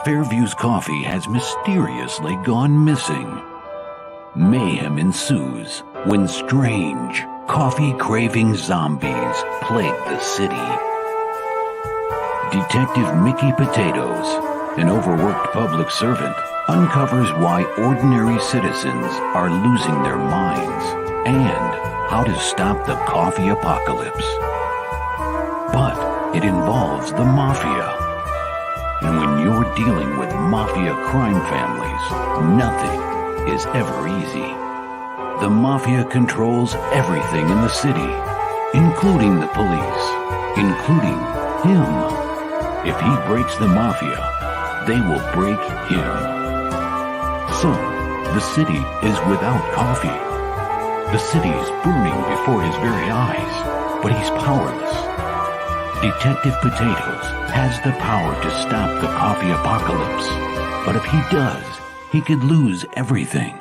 Fairview's coffee has mysteriously gone missing. Mayhem ensues when strange, coffee-craving zombies plague the city. Detective Mickey Potatoes, an overworked public servant, uncovers why ordinary citizens are losing their minds and how to stop the coffee apocalypse. But it involves the mafia. And when you're dealing with mafia crime families, nothing is ever easy. The mafia controls everything in the city, including the police, including him. If he breaks the mafia, they will break him. So, the city is without coffee. The city is burning before his very eyes, but he's powerless. Detective Potatoes has the power to stop the coffee apocalypse, but if he does, he could lose everything.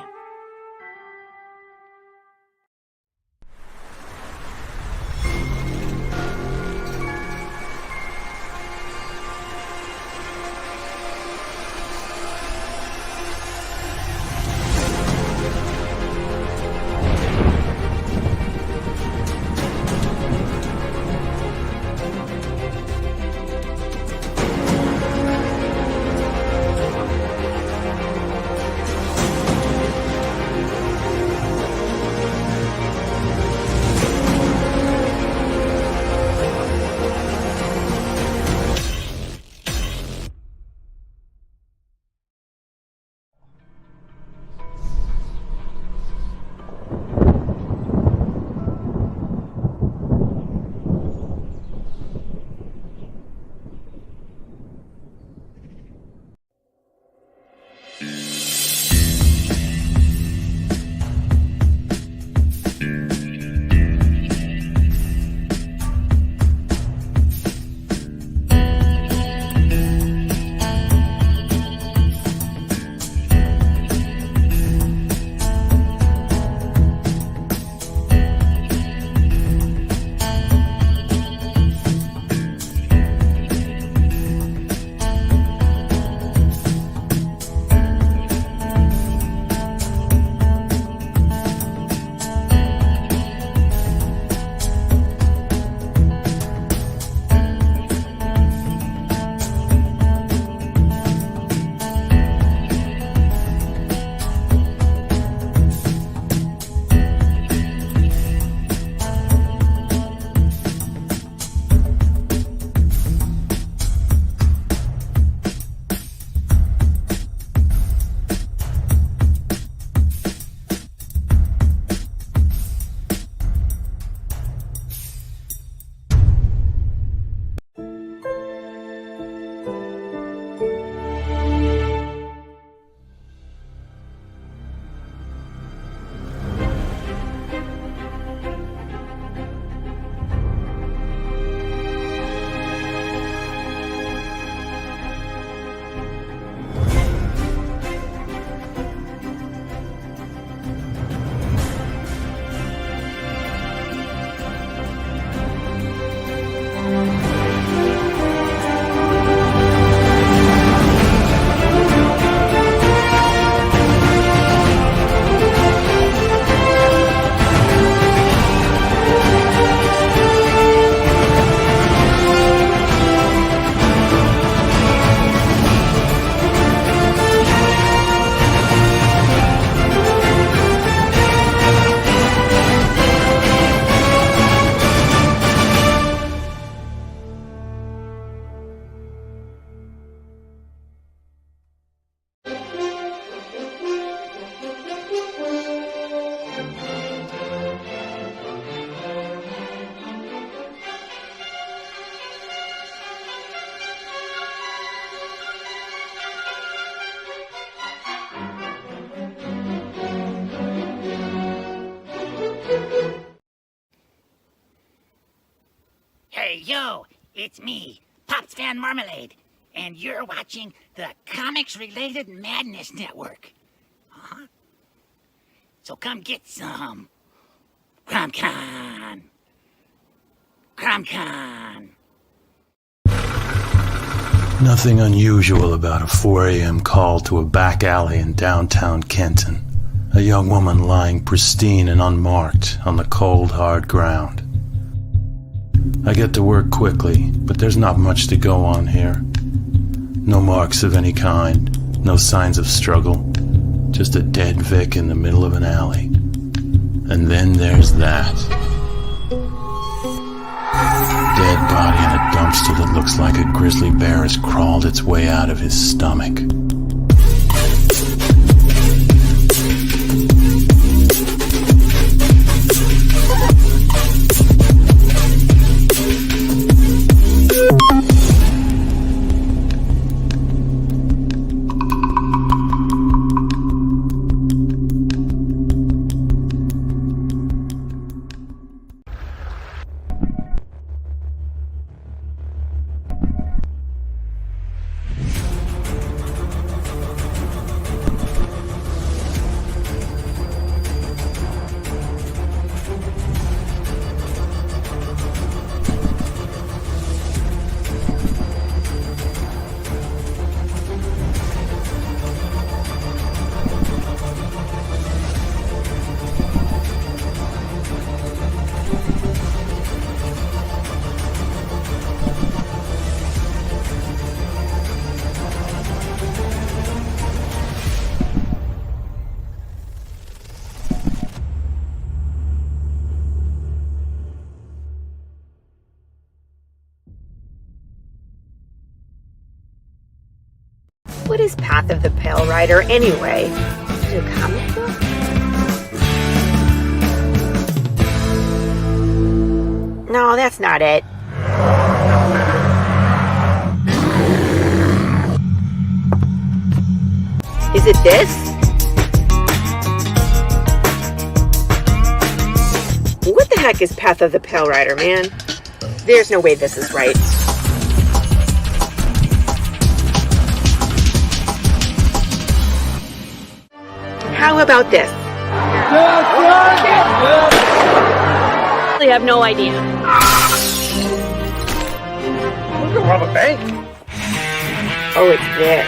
Hey, yo, it's me, Pops Van Marmalade, and you're watching the Comics-Related Madness Network. Uh-huh. So come get some. CromCon. CromCon. Nothing unusual about a 4 a.m. call to a back alley in downtown Kenton. A young woman lying pristine and unmarked on the cold, hard ground. I get to work quickly, but there's not much to go on here. No marks of any kind, no signs of struggle, just a dead Vic in the middle of an alley. And then there's that. Dead body in a dumpster that looks like a grizzly bear has crawled its way out of his stomach. What is Path of the Pale Rider anyway? Is it a comic book? No, that's not it. Is it this? What the heck is Path of the Pale Rider, man? There's no way this is right. How about this? I have no idea. We're gonna rob a bank. Oh, it's this.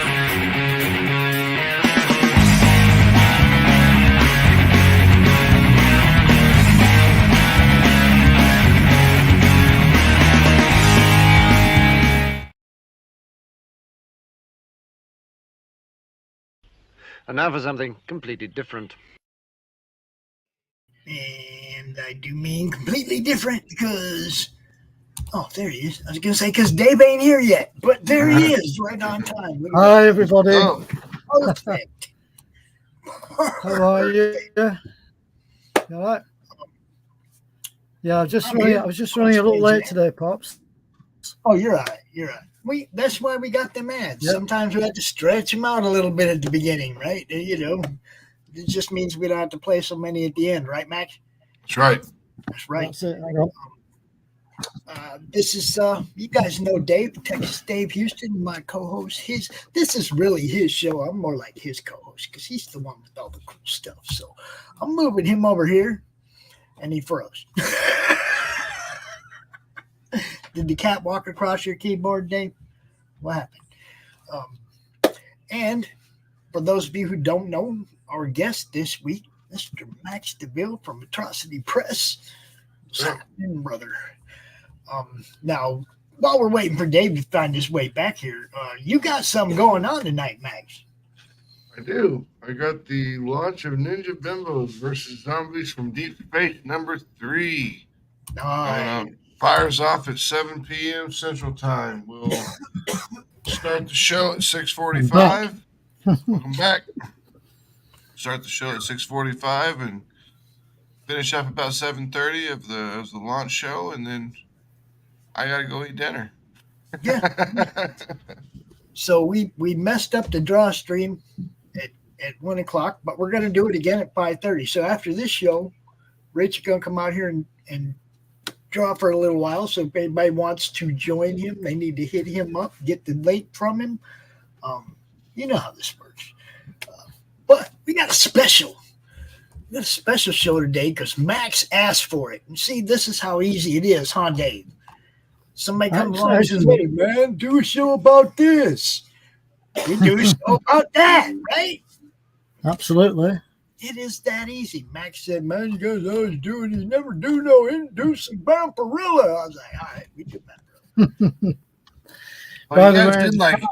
And now for something completely different. And I do mean completely different because, oh, there he is. I was going to say because Dave ain't here yet, but there he is, right on time. Hi, everybody. Oh, perfect. How are you? You all right? Yeah, I was just running a little late today, Pops. Oh, you're all right. You're all right. That's why we got them ads. Yep. Sometimes we have to stretch them out a little bit at the beginning, right? You know, it just means we don't have to play so many at the end, right, Max? That's right. That's right. That's it. This is you guys know Dave, Texas Dave Houston, my co-host. This is really his show. I'm more like his co-host because he's the one with all the cool stuff. So I'm moving him over here, and he froze. Did the cat walk across your keyboard, Dave? What happened? And for those of you who don't know, our guest this week, Mr. Max Devill from Atrocity Press. What's happening, brother? Now, while we're waiting for Dave to find his way back here, you got something going on tonight, Max. I do. I got the launch of Ninja Bimbos versus Zombies from Deep Space #3. Fires off at 7 p.m. Central Time. We'll start the show at 6:45. Welcome back. Start the show at 6:45 and finish up about 7:30 of the launch show, and then I gotta go eat dinner. Yeah. So we messed up the draw stream at 1 o'clock, but we're gonna do it again at 5:30. So after this show, Rich is gonna come out here and draw for a little while. So if anybody wants to join him, they need to hit him up, get the link from him. You know how this works. But we got a special show today because Max asked for it. And see, this is how easy it is, huh, Dave? Somebody comes along and says, "Hey, man, do a show about this." We do a show about that, right? Absolutely. It is that easy. Max said, "Man, you guys always do it. You never do no introducing Vampirella." I was like, "All right, we do Vampirella." Well, you guys did like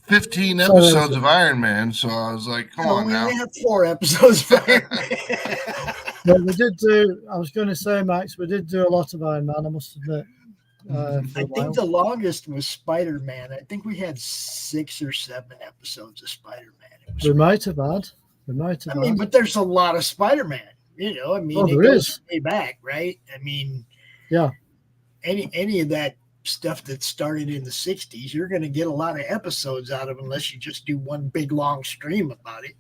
15 episodes of Ironman, so I was like, come on now. We have 4 episodes of Ironman. But we did do, I was going to say, Max, we did do a lot of Ironman, I must admit. I think the longest was Spider-Man. I think we had 6 or 7 episodes of Spider-Man. We might have had. I mean, but there's a lot of Spider-Man. You know, I mean, it goes way back, right? I mean, yeah. Any of that stuff that started in the 60s, you're going to get a lot of episodes out of unless you just do one big long stream about it.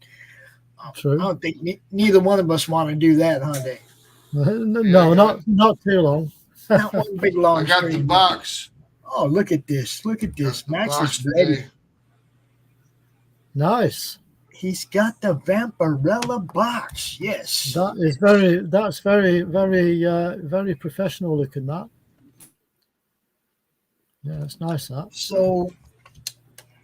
True. I don't think neither one of us want to do that, huh, Dave? No, not too long. Not one big long stream. I got stream. the box. Oh, look at this. Look at this. Max is ready. Today. Nice. He's got the Vampirella box. Yes. That's very professional looking, that. Yeah, it's nice, that. So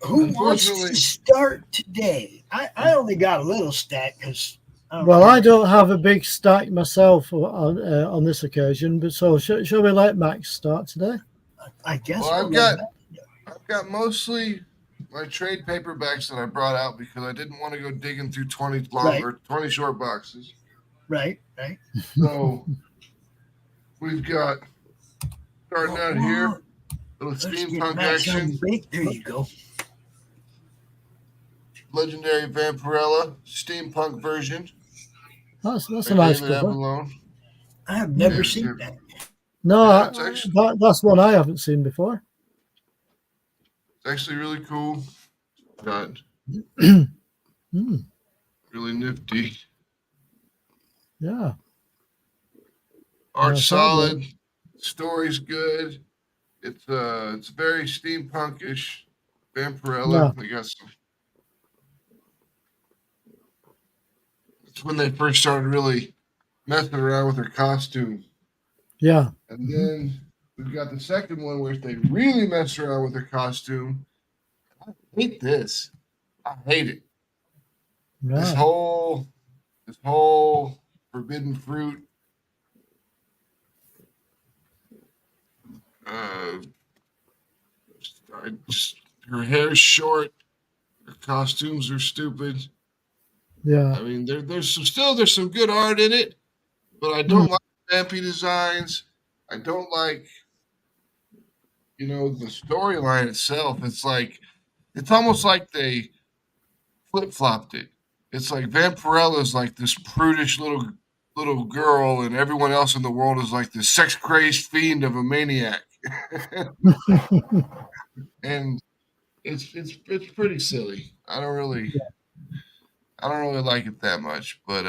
who wants to start today? I only got a little stack because I don't have a big stack myself on this occasion, but so shall we let Max start today? I guess. Well, I've got mostly my trade paperbacks that I brought out because I didn't want to go digging through 20 short boxes. Right. So we've got starting out here, little steampunk action. There you go. Legendary Vampirella steampunk version. That's a nice cover. I have never seen that. No, that's one I haven't seen before. It's actually really cool. Got really nifty. Yeah. Art solid. Story's good. It's very steampunkish. Vampirella. Yeah. I guess it's when they first started really messing around with her costume. Yeah. And then we've got the second one where they really messed around with her costume. I hate this. I hate it. Yeah. This whole forbidden fruit. Her hair's short. Her costumes are stupid. Yeah. I mean, there's some good art in it, but I don't like vampy designs. I don't like, the storyline itself. It's almost like they flip-flopped it. It's like Vampirella is like this prudish little girl, and everyone else in the world is like this sex-crazed fiend of a maniac. And it's pretty silly. I don't really like it that much, but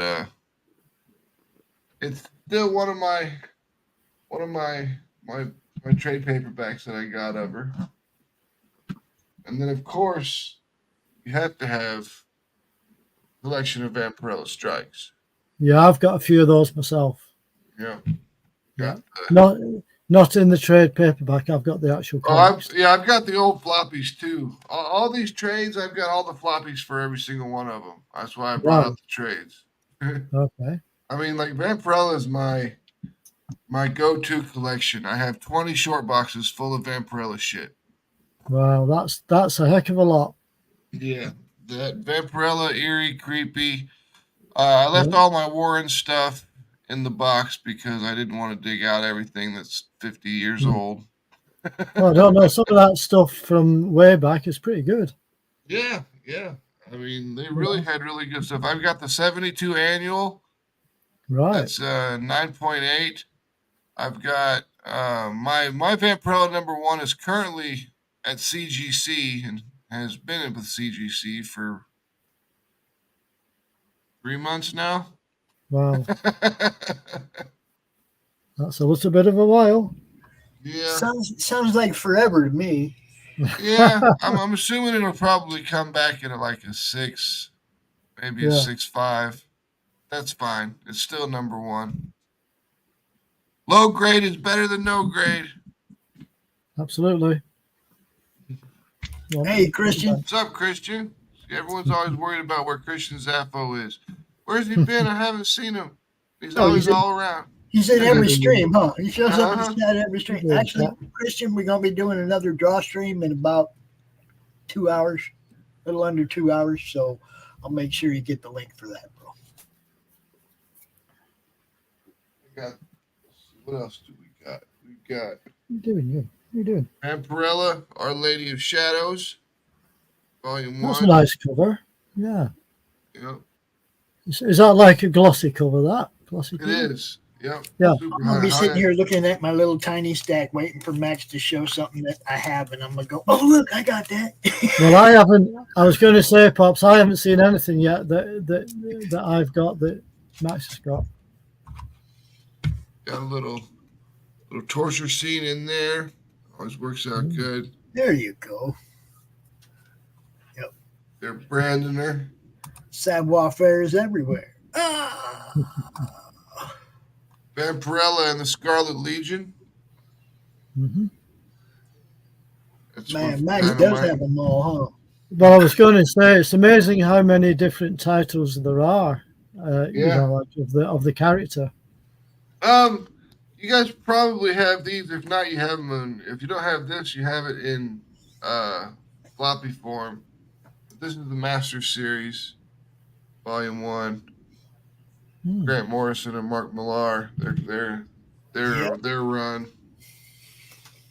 it's still one of my trade paperbacks that I got of her. And then of course you have to have a collection of Vampirella strikes. Yeah, I've got a few of those myself. Yeah. Not in the trade paperback. I've got the actual comics. I've got the old floppies too. All these trades, I've got all the floppies for every single one of them. That's why I brought out the trades. Okay. I mean, like Vampirella is my go-to collection. I have 20 short boxes full of Vampirella shit. Wow, that's a heck of a lot. Yeah, that Vampirella, eerie, creepy. I left all my Warren stuff in the box because I didn't want to dig out everything that's 50 years old. Well, I don't know. Some of that stuff from way back is pretty good. Yeah. I mean, they really had really good stuff. I've got the 72 annual. Right. That's 9.8. I've got my Vampirella number 1 is currently at CGC and has been with CGC for 3 months now. Wow. That's a little bit of a while. Yeah. Sounds like forever to me. Yeah, I'm assuming it'll probably come back at like a 6, maybe a 6.5. That's fine. It's still number 1. Low grade is better than no grade. Absolutely. Hey, Christian. What's up, Christian? Everyone's always worried about where Christian Zaffo is. Where's he been? I haven't seen him. He's always all around. He's in every stream, huh? He shows up Uh-huh. in every stream. Actually, Christian, we're going to be doing another draw stream in about 2 hours, a little under 2 hours. So I'll make sure you get the link for that, bro. What else do we got? We got. What are you doing? Vampirella, Our Lady of Shadows, Volume 1. That's a nice cover. Yeah. Yep. Is that like a glossy cover? That glossy cover? It is. Yep. Yeah. I'm going to be sitting here looking at my little tiny stack, waiting for Max to show something that I have, and I'm going to go, oh, look, I got that. Well, I haven't. I was going to say, Pops, I haven't seen anything yet that I've got that Max has got. Got a little torture scene in there. Always works out good. There you go. Yep. They're branding her. Savoir faire is everywhere. Vampirella and the Scarlet Legion. Mm-hmm. Man, Max does have them all, huh? Well, I was going to say, it's amazing how many different titles there are. You know, like of the character. You guys probably have these. If not, you have them. If you don't have this, you have it in floppy form. This is the Master Series, Volume 1. Grant Morrison and Mark Millar. Their run,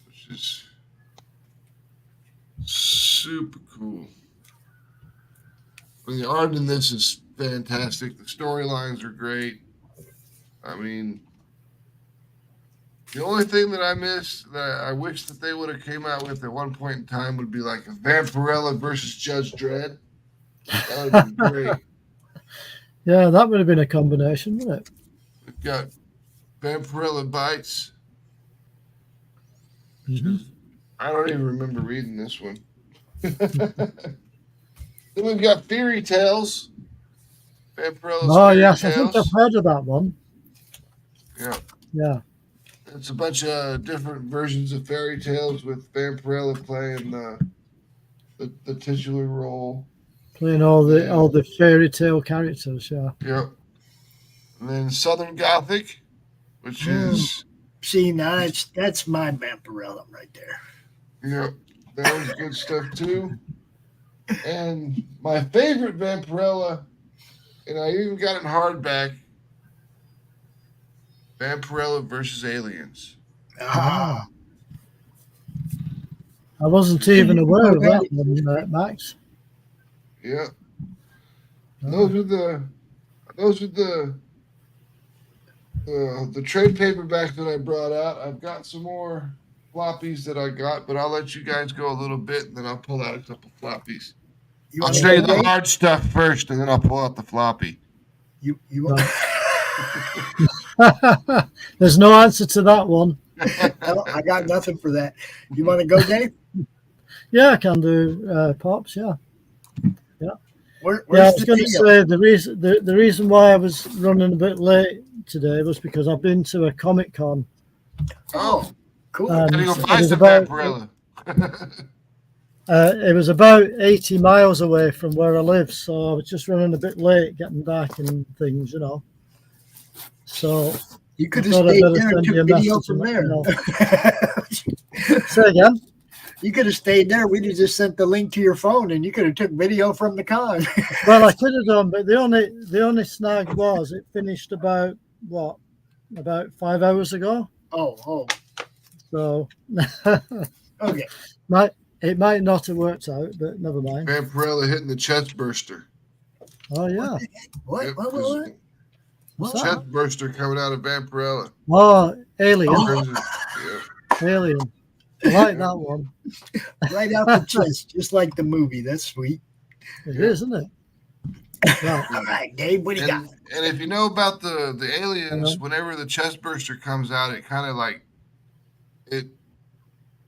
which is super cool. I mean, the art in this is fantastic. The storylines are great. I mean, the only thing that I missed that I wish that they would have came out with at one point in time would be like a Vampirella versus Judge Dredd. That would have been great. Yeah, that would have been a combination, wouldn't it? We've got Vampirella Bites. I don't even remember reading this one. Then we've got Fairy Tales. Vampirella's Fairy yes, Tales. I think I've heard of that one. Yeah. Yeah. It's a bunch of different versions of Fairy Tales with Vampirella playing the titular role. Playing all the fairy tale characters, yeah. Yep. And then Southern Gothic, which is see, now that's my Vampirella right there. Yep. That was good stuff too. And my favorite Vampirella, and I even got it in hardback, Vampirella versus Aliens. Ah. I wasn't even aware of that one, Max. Yeah. Those are the trade paperbacks that I brought out. I've got some more floppies that I got, but I'll let you guys go a little bit, and then I'll pull out a couple floppies. I'll show you the hard stuff first, and then I'll pull out the floppy. You want? There's no answer to that one. No, I got nothing for that. You want to go, Dave? Yeah, I can do Pops. Yeah. I was going to say the reason why I was running a bit late today was because I've been to a Comic Con. Oh, cool! Gotta go find some Vampirella. It was about 80 miles away from where I live, so I was just running a bit late getting back and things, you know. So you could have stayed there and took video from there. Say again. You could have stayed there. We'd have just sent the link to your phone, and you could have took video from the con. Well, I could have done, but the only snag was it finished about 5 hours ago. Oh. So okay. It might not have worked out, but never mind. Vampirella hitting the chest burster. Oh yeah. What? Yep, What? Chest burster coming out of Vampirella. Oh, Alien. Yeah. Alien. I like that one. Right out the chest, just like the movie. That's sweet. It is, isn't it? Right. All right, Dave, what do you got? And if you know about the aliens, whenever the chest burster comes out, it kind of like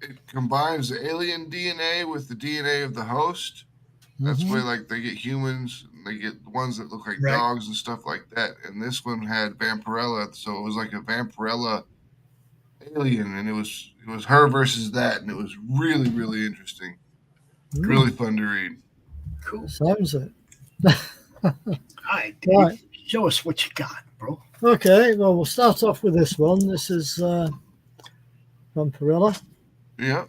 it combines the alien DNA with the DNA of the host. That's why, like, they get humans, and they get ones that look like dogs and stuff like that. And this one had Vampirella, so it was like a Vampirella alien, and it was her versus that, and it was really, really interesting. Really fun to read. Cool. Sounds it. All right. Show us what you got, bro. Okay, well, we'll start off with this one. This is Vampirella. Yep.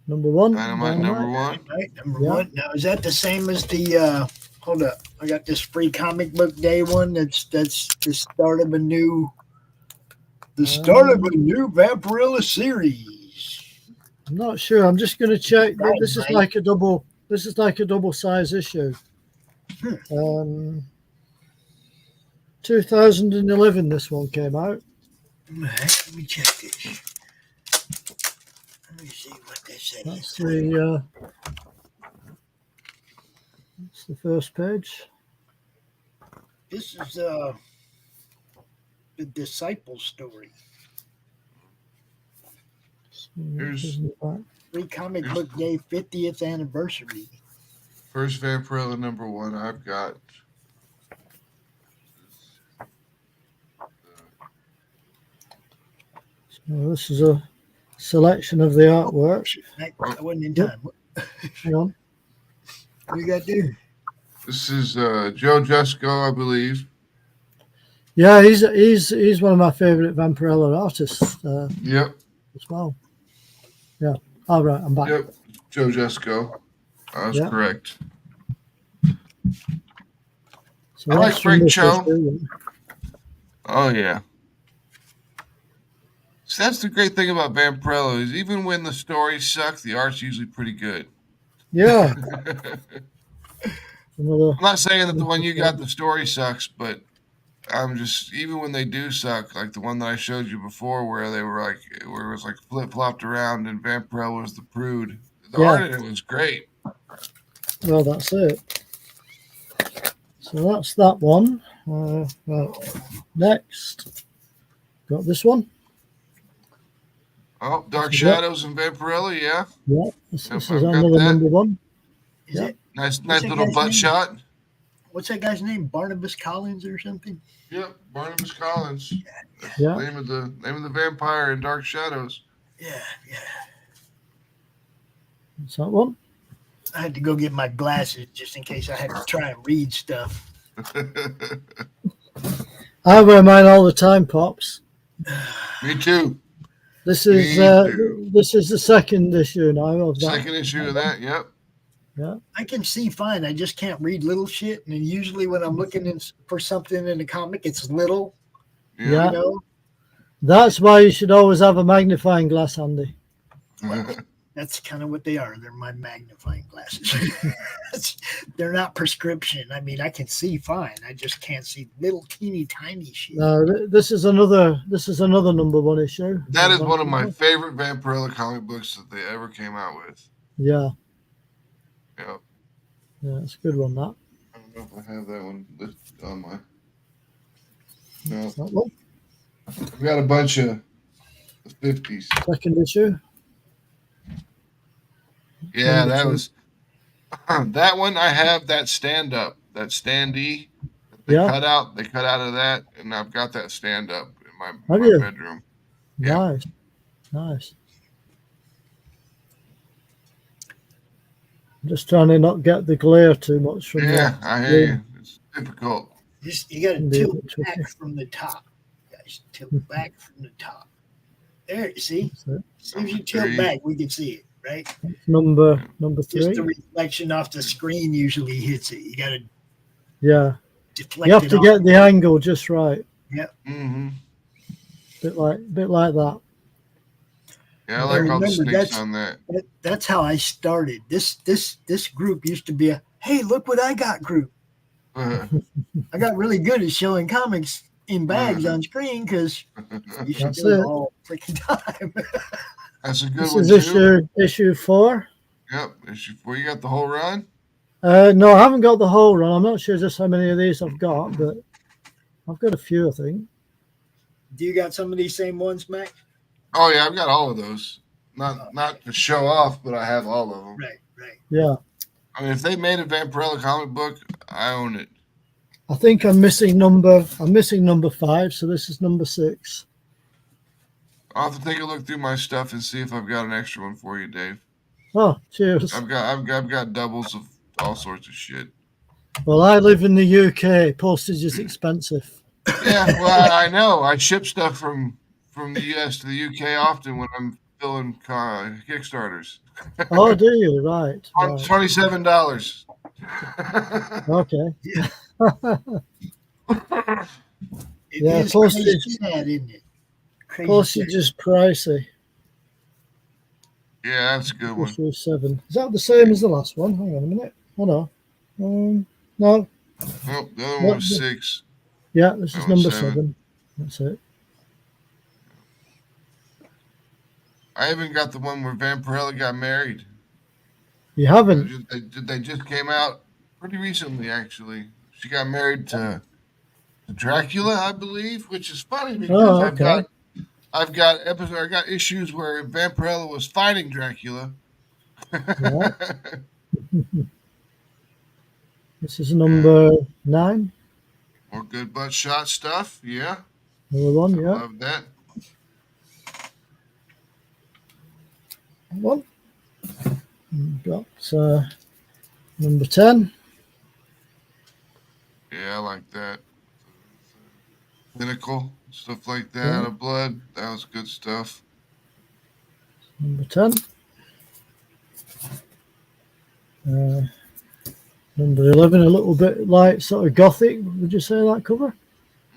Number one. Dynamite number one. Number one. Now, is that the same as the? Hold up, I got this free comic book day one. That's the start of a new. The start of a new Vampirella series. I'm not sure. I'm just going to check. This is like a double. This is like a double size issue. 2011. This one came out. Let me check this. Let me see what this is. That's the first page. This is the disciple story. Here's free comic book day 50th anniversary. First Vampirella number one I've got. So this is a selection of the artwork. I wasn't in time. Hang on. What you got there? This is Joe Jesco, I believe. Yeah, he's one of my favorite Vampirella artists. Yep. As well. Yeah. All right, I'm back. Yep. Joe Jesco. That's correct. So I like Frank Cho. Oh yeah. So that's the great thing about Vampirella is even when the stories suck, the art's usually pretty good. Yeah. I'm not saying that the one you got, the story sucks, but I'm just, even when they do suck, like the one that I showed you before where they were like, where it was like flip-flopped around and Vampirella was the prude. The art in it was great. Well, that's it. So that's that one. Right. Next. Got this one. Oh, Dark Shadows and Vampirella, yeah. Yeah, this is another number one. Is it? Nice little butt shot. What's that guy's name? Barnabas Collins or something? Yep, Barnabas Collins. Yeah. Name of the vampire in Dark Shadows. Yeah. That's that one. I had to go get my glasses just in case I had to try and read stuff. I wear mine all the time, Pops. Me too. This is the second issue now of that. Second issue of that, yep. Yeah. I can see fine. I just can't read little shit. And usually when I'm looking for something in a comic, it's little. Yeah. You know? That's why you should always have a magnifying glass handy. Well, that's kind of what they are. They're my magnifying glasses. They're not prescription. I mean, I can see fine. I just can't see little teeny tiny shit. This is another number one issue. That is one of my favorite Vampirella comic books that they ever came out with. Yeah. Yep. Yeah, it's a good one, that. I don't know if I have that one listed on my... No. That one. We got a bunch of the 50s. Second issue. Yeah, that was... that one, I have that stand-up, that standee. They cut out of that, and I've got that stand-up in my bedroom. Nice. Yeah. Nice. I'm just trying to not get the glare too much from I hear you. It's difficult. You got to tilt back from the top. Guys, tilt back from the top. There, see? As soon as you tilt back, we can see it, right? Number 3. Just the reflection off the screen usually hits it. You got to deflect. You have to get the angle just right. Yep. Mm-hmm. Bit like that. Yeah, I like all the snakes on that. That's how I started. This group used to be a, hey, look what I got group. I got really good at showing comics in bags on screen because you should do it all freaking time. That's a good this one, is too. issue 4. Yep, issue 4. You got the whole run? No, I haven't got the whole run. I'm not sure just how many of these I've got, but I've got a few, I think. Do you got some of these same ones, Max? Oh, yeah, I've got all of those. not to show off, but I have all of them. Right. Yeah. I mean, if they made a Vampirella comic book, I own it. I think I'm missing number 5, so this is number 6. I'll have to take a look through my stuff and see if I've got an extra one for you, Dave. Oh, cheers. I've got doubles of all sorts of shit. Well, I live in the UK. Postage is expensive. Yeah, well, I know. I ship stuff from the US to the UK often when I'm filling Kickstarters. Oh, do you? Right. $27. Okay. It is postage. sad, isn't it? Crazy Postage sad. is pricey. Yeah, that's a good one. Issue 7. Is that the same as the last one? Hang on a minute. Oh no. No. Oh, the other one was 6. Yeah, this is That number was 7. That's it. I even got the one where Vampirella got married. You haven't? They just came out pretty recently, actually. She got married to Dracula, I believe, which is funny because I've got issues where Vampirella was fighting Dracula. Yeah. This is number 9. More good butt shot stuff, yeah. Number 1, yeah. Love that. One. Got number 10. Yeah, I like that. Pinnacle, stuff like that, Yeah. out of blood. That was good stuff. Number 10. Number 11, a little bit like sort of Gothic, would you say, that cover?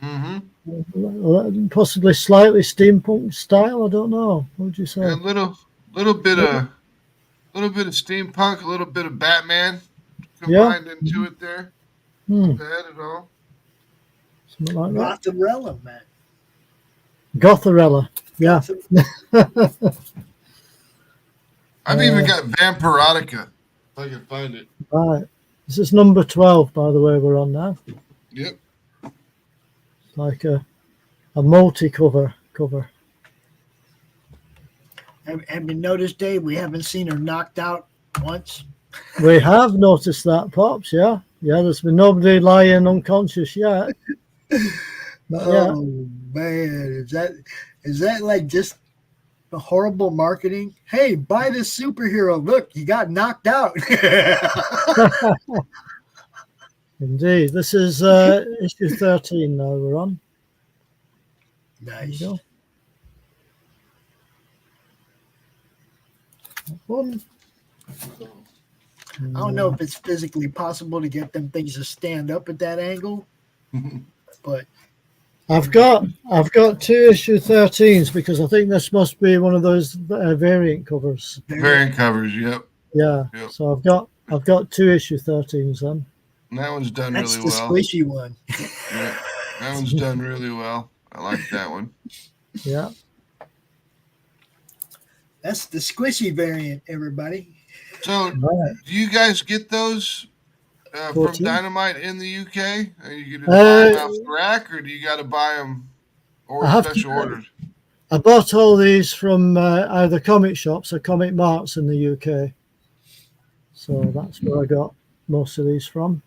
Mm-hmm. Possibly slightly steampunk style, I don't know. What would you say? Yeah, a little bit of steampunk, a little bit of Batman combined into it there. Not bad at all. Something like that. Vampirella, man. Gotharella, yeah. I've even got Vampirotica, if I can find it. Right. This is number 12, by the way, we're on now. Yep. Like a multi-cover. Have you noticed, Dave, we haven't seen her knocked out once? We have noticed that, Pops, yeah. Yeah, there's been nobody lying unconscious yet. Oh, man. Is that like just the horrible marketing? Hey, buy this superhero. Look, you got knocked out. Indeed. This is issue 13 now we're on. Nice. There you go. One. I don't know if it's physically possible to get them things to stand up at that angle, but I've got 2 issue 13s because I think this must be one of those variant covers. Variant covers, yep. Yeah. Yep. So I've got 2 issue 13s then. And that one's done that's really the well. squishy one. Yeah, that one's done really well. I like that one. Yeah. That's the squishy variant, everybody. So, Right. do you guys get those from 14? Dynamite in the UK? Are you going to buy them off the rack, or do you got to buy them or I have to special buy- orders? I bought all these from either comic shops or comic marts in the UK. So that's where I got most of these from.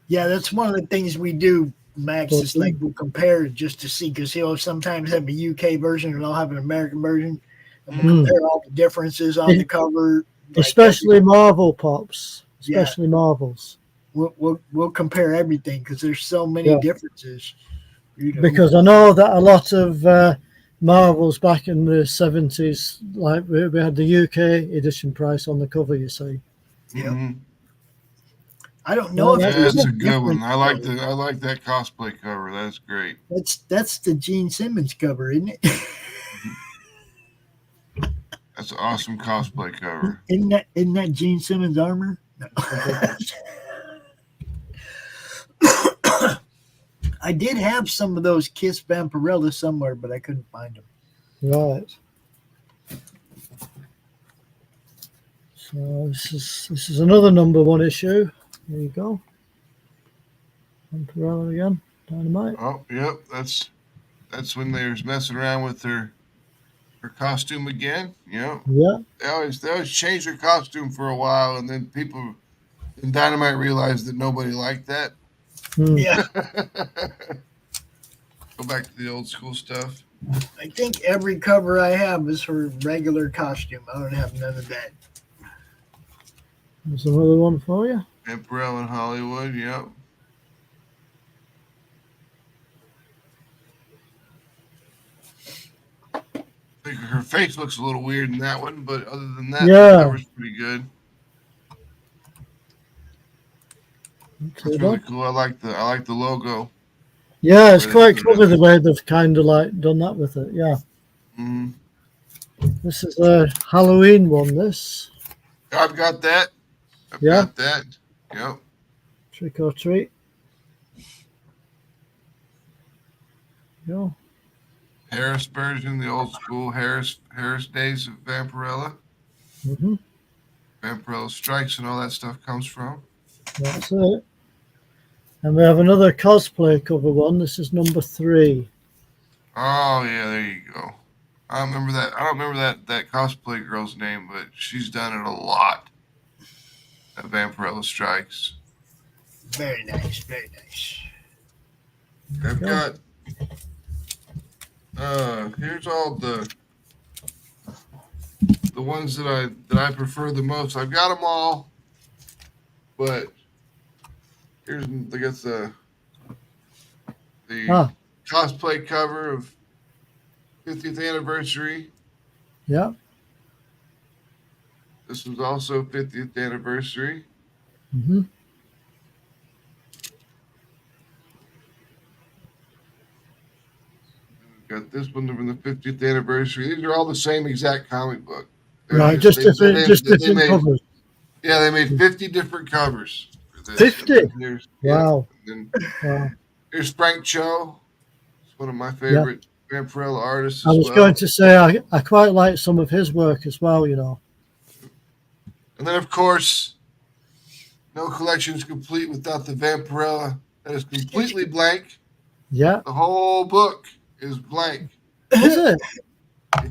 Yeah, that's one of the things we do, Max, is like we'll compare it just to see, because he'll sometimes have a UK version and I'll have an American version. And we'll compare all the differences on the cover. Especially Marvel Pops. Especially Marvels. We'll compare everything because there's so many differences. You know. Because I know that a lot of Marvels back in the 70s, like we had the UK edition price on the cover, you see. Yeah. Mm-hmm. I don't know Yeah, if that's a good one. I like that cosplay cover. That's great. That's the Gene Simmons cover, isn't it? That's an awesome cosplay cover. Isn't that Gene Simmons armor? No. I did have some of those Kiss Vampirella somewhere, but I couldn't find them. Right. So this is another number 1 issue. There you go. Vampirella again. Dynamite. Oh, yep. That's when they was messing around with their her costume again. You know, Yeah. they always change their costume for a while, and then people in Dynamite realized that nobody liked that. Yeah. Go back to the old school stuff. I think every cover I have is her regular costume. I don't have none of that. There's another one for you. Vampirella in Hollywood, yep. I think her face looks a little weird in that one, but other than that, the cover's pretty good. It's really cool. I like the logo. Yeah, it's quite clever the way they've kind of like done that with it. Yeah. Mm-hmm. This is a Halloween one. This. I've got that. I've got that. Yep. Trick or treat. Yeah. Harris version, the old school Harris days of Vampirella. Mm-hmm. Vampirella Strikes and all that stuff comes from. That's it. And we have another cosplay cover one. This is number 3. Oh yeah, there you go. I don't remember that cosplay girl's name, but she's done it a lot. That Vampirella Strikes. Very nice, very nice. I've got here's all the ones that I prefer the most. I've got them all, but here's I guess the cosplay cover of 50th anniversary. Yeah. This was also 50th anniversary. Mm-hmm. Got this one from the 50th anniversary. These are all the same exact comic book. Right, just different covers. Yeah, they made 50 different covers. 50? Wow. Here's Frank Cho. He's one of my favorite Vampirella artists. I was going to say I quite like some of his work as well, you know. And then, of course, no collection is complete without the Vampirella that is completely blank. Yeah. The whole book is blank. Is it?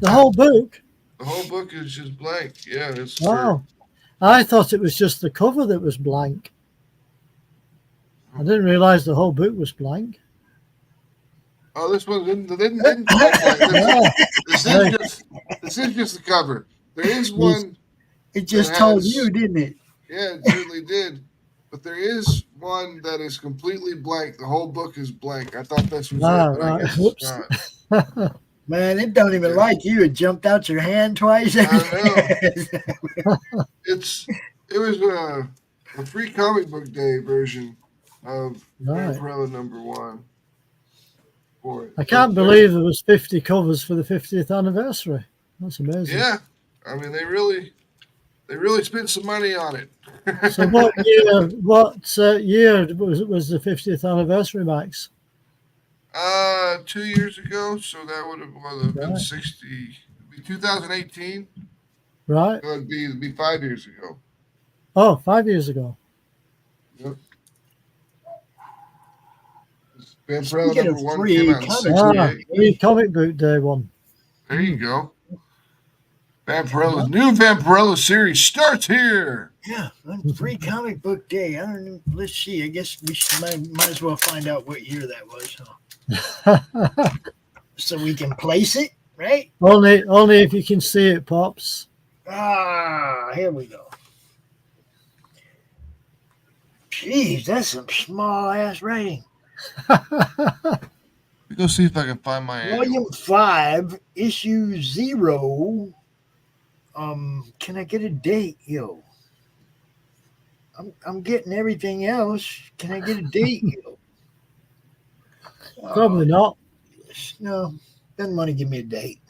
The whole book? The whole book is just blank. Yeah. It's wow. I thought it was just the cover that was blank. I didn't realize the whole book was blank. Oh, this one didn't this is just the cover. There is one. It just told you, didn't it? Yeah, it certainly did. But there is one that is completely blank. The whole book is blank. I thought this was it, but I guess it's not. Man, it don't even like you. It jumped out your hand twice. I know. It was a free comic book day version of Vampirella #1. For it. I can't believe there was 50 covers for the 50th anniversary. That's amazing. Yeah, I mean they really spent some money on it. So what year was the 50th anniversary, Max? 2 years ago, so that would have been 2018. Right. So it'd be 5 years ago. Oh, 5 years ago. Yep. Vampirella #1 came out in 68. Free comic book day one. There you go. Vampirella, new Vampirella series starts here. Yeah, free comic book day. I don't know. Let's see. I guess we might as well find out what year that was, huh? So we can place it, right? Only if you can see it, Pops. Here we go. Jeez, that's some small ass writing. Let me go see if I can find my Volume 5, issue 0. Can I get a date, yo? I'm getting everything else. Can I get a date, yo? Probably not. No, doesn't want to give me a date.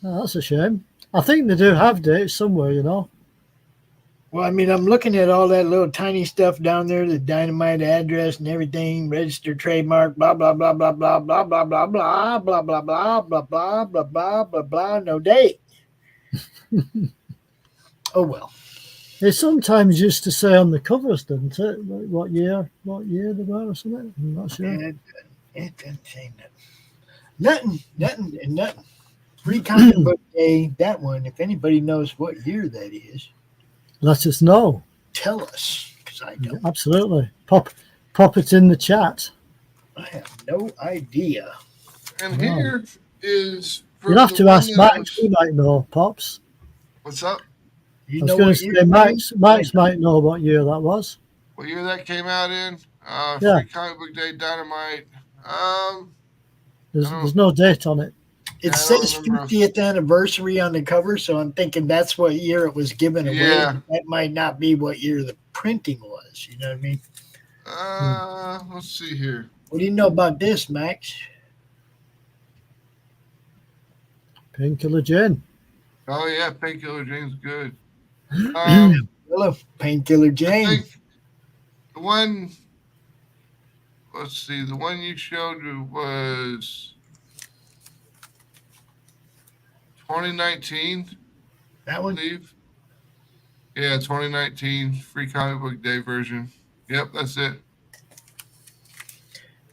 Oh, that's a shame. I think they do have dates somewhere, you know. Well, I mean, I'm looking at all that little tiny stuff down there, the dynamite address and everything, registered trademark, blah, blah, blah, blah, blah, blah, blah, blah, blah, blah, blah, blah, blah, blah, blah, blah, blah, blah, no date. Oh, well. It sometimes used to say on the covers, didn't it? What year they were or something? I'm not sure. It doesn't say nothing. Nothing. Free Comic Book Day, that one, if anybody knows what year that is, let us know. tell us, because I don't. Absolutely. Pop it in the chat. I have no idea. And here is. You'll have to ask Max. He might know, Pops. What's up? You I was know going what to year say, that is? Max might know what year that was. What year that came out in? Yeah. Free Comic Book Day Dynamite. There's no date on it. It says 50th anniversary on the cover, so I'm thinking that's what year it was given away. Yeah. That might not be what year the printing was. You know what I mean? Let's see here. What do you know about this, Max? Painkiller Jane. Oh yeah, Painkiller Jane's good. Hello, Painkiller Jane. I think the one. Let's see. The one you showed was 2019. That one? I believe. Yeah, 2019 Free Comic Book Day version. Yep, that's it.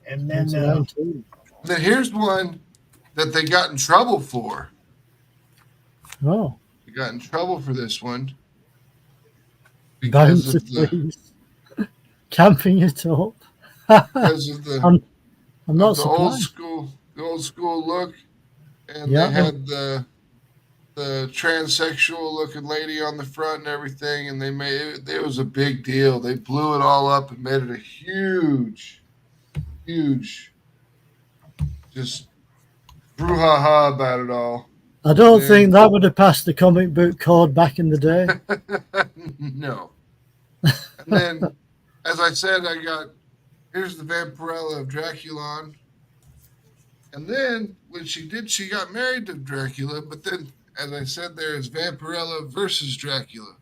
And then then here's one that they got in trouble for. Oh. They got in trouble for this one. Because of the camping it up. Because of the I'm not the surprised. old school look. And Yeah. they had the transsexual looking lady on the front and everything, and they made it was a big deal. They blew it all up and made it a huge just brouhaha about it all. I don't think that would have passed the comic book code back in the day. No. And then, as I said, here's the Vampirella of Draculon. And then when she got married to Dracula, but then, as I said, there is Vampirella versus Dracula.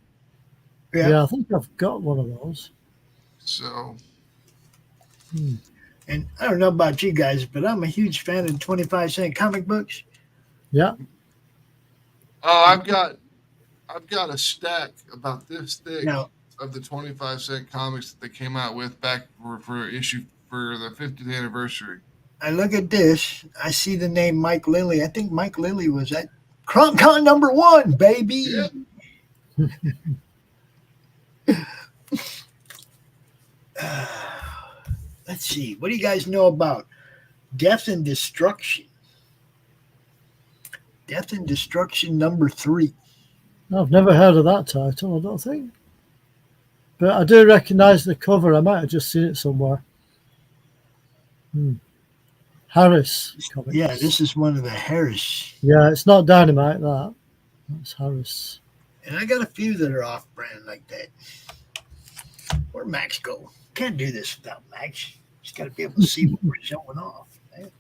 Yeah, I think I've got one of those. So. And I don't know about you guys, but I'm a huge fan of 25-cent comic books. Yeah. Oh, I've got a stack about this thick of the 25-cent comics that they came out with back for issue for the 50th anniversary. I look at this. I see the name Mike Lilly. I think Mike Lilly was at CromCon #1, baby. Yeah. Let's see. What do you guys know about Death and Destruction? Death and Destruction #3. I've never heard of that title, I don't think. But I do recognise the cover. I might have just seen it somewhere. Harris Comics. Yeah, this is one of the Harris. Yeah, it's not Dynamite, that. That's Harris. And I got a few that are off-brand like that. Where'd Max go? Can't do this without Max. Just got to be able to see what we're showing off. Man.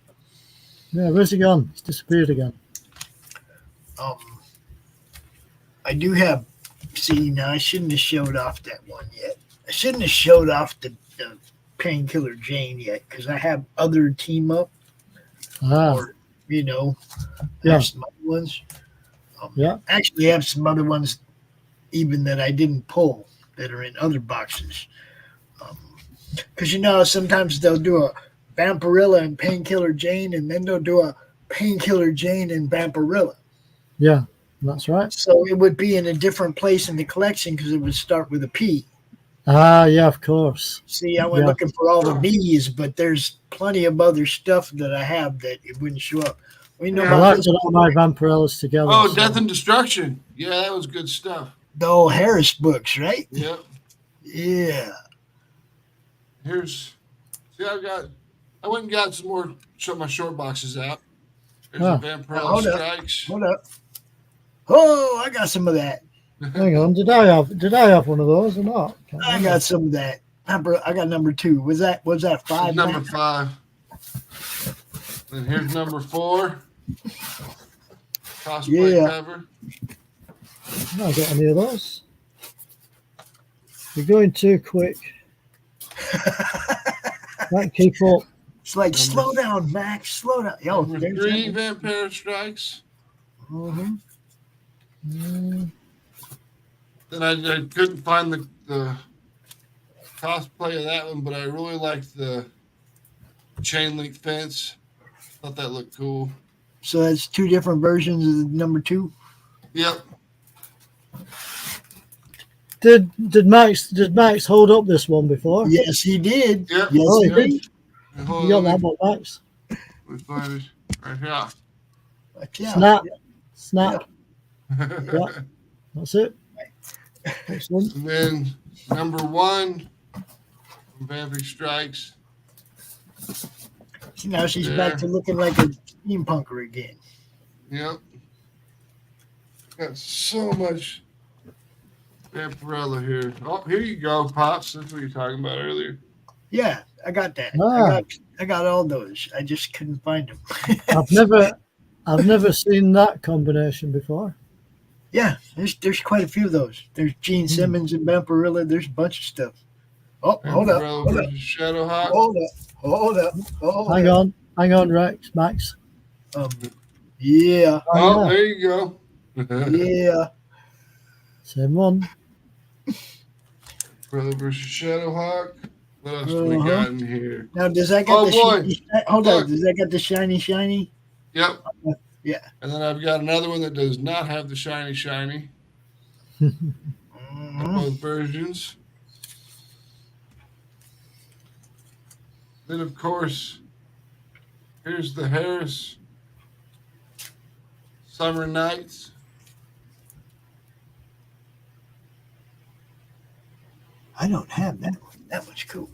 Yeah, where's he gone? He's disappeared again. I do have. See, now I shouldn't have showed off that one yet. I shouldn't have showed off the Painkiller Jane yet because I have other team up. Or, there's some other ones. Actually, I have some other ones even that I didn't pull that are in other boxes. Because, sometimes they'll do a Vampirella and Painkiller Jane, and then they'll do a Painkiller Jane and Vampirella. Yeah, that's right. So it would be in a different place in the collection because it would start with a P. Yeah, of course. See, I went looking for all the B's, but there's plenty of other stuff that I have that it wouldn't show up. We know I like to put all my Vampirellas together. Oh, so. Death and Destruction. Yeah, that was good stuff. The old Harris books, right? Yep. Yeah. I went and got some more, some of my short boxes out. There's a Vampirella Strikes. Hold up. Oh, I got some of that. Hang on, did I have one of those or not? I got some of that. I got #2. Was that 5? Number 5. And here's number 4. Cosplay cover. I don't get any of those. You're going too quick. Can't keep up. It's like, slow down, Max. Slow down. Yo, number 3, Vampire Strikes. Mm-hmm. Then I couldn't find the cosplay of that one, but I really liked the chain link fence. Thought that looked cool. So that's two different versions of the number 2. Yep. Did Max hold up this one before? Yes, he did. Yep. Yes, Oh, he he did. did. You got that one, Max. We find it right here. Yeah. Snap. Yeah. That's it. Excellent. And then number 1 from Vampire Strikes. Now she's There. back to looking like a steampunker again. Yep. Got so much Vampirella here. Oh, here you go, Pops. That's what you're talking about earlier. Yeah, I got that. Ah. I got all those. I just couldn't find them. I've never seen that combination before. Yeah, there's quite a few of those. There's Gene Simmons and Vampirella. There's a bunch of stuff. Oh, hold up. Vampirella Hold up. versus Shadowhawk. Hold up. Hang on, Rex, Max. Yeah. Oh, there you go. Yeah. Same one. Vampirella versus Shadowhawk. What else do we got in here? Now, does that got boy. Hold Look. on. Does that got the shiny? Yep. Yeah. And then I've got another one that does not have the shiny. Both versions. Then, of course, here's the Harris Summer Nights. I don't have that one. That one's cool.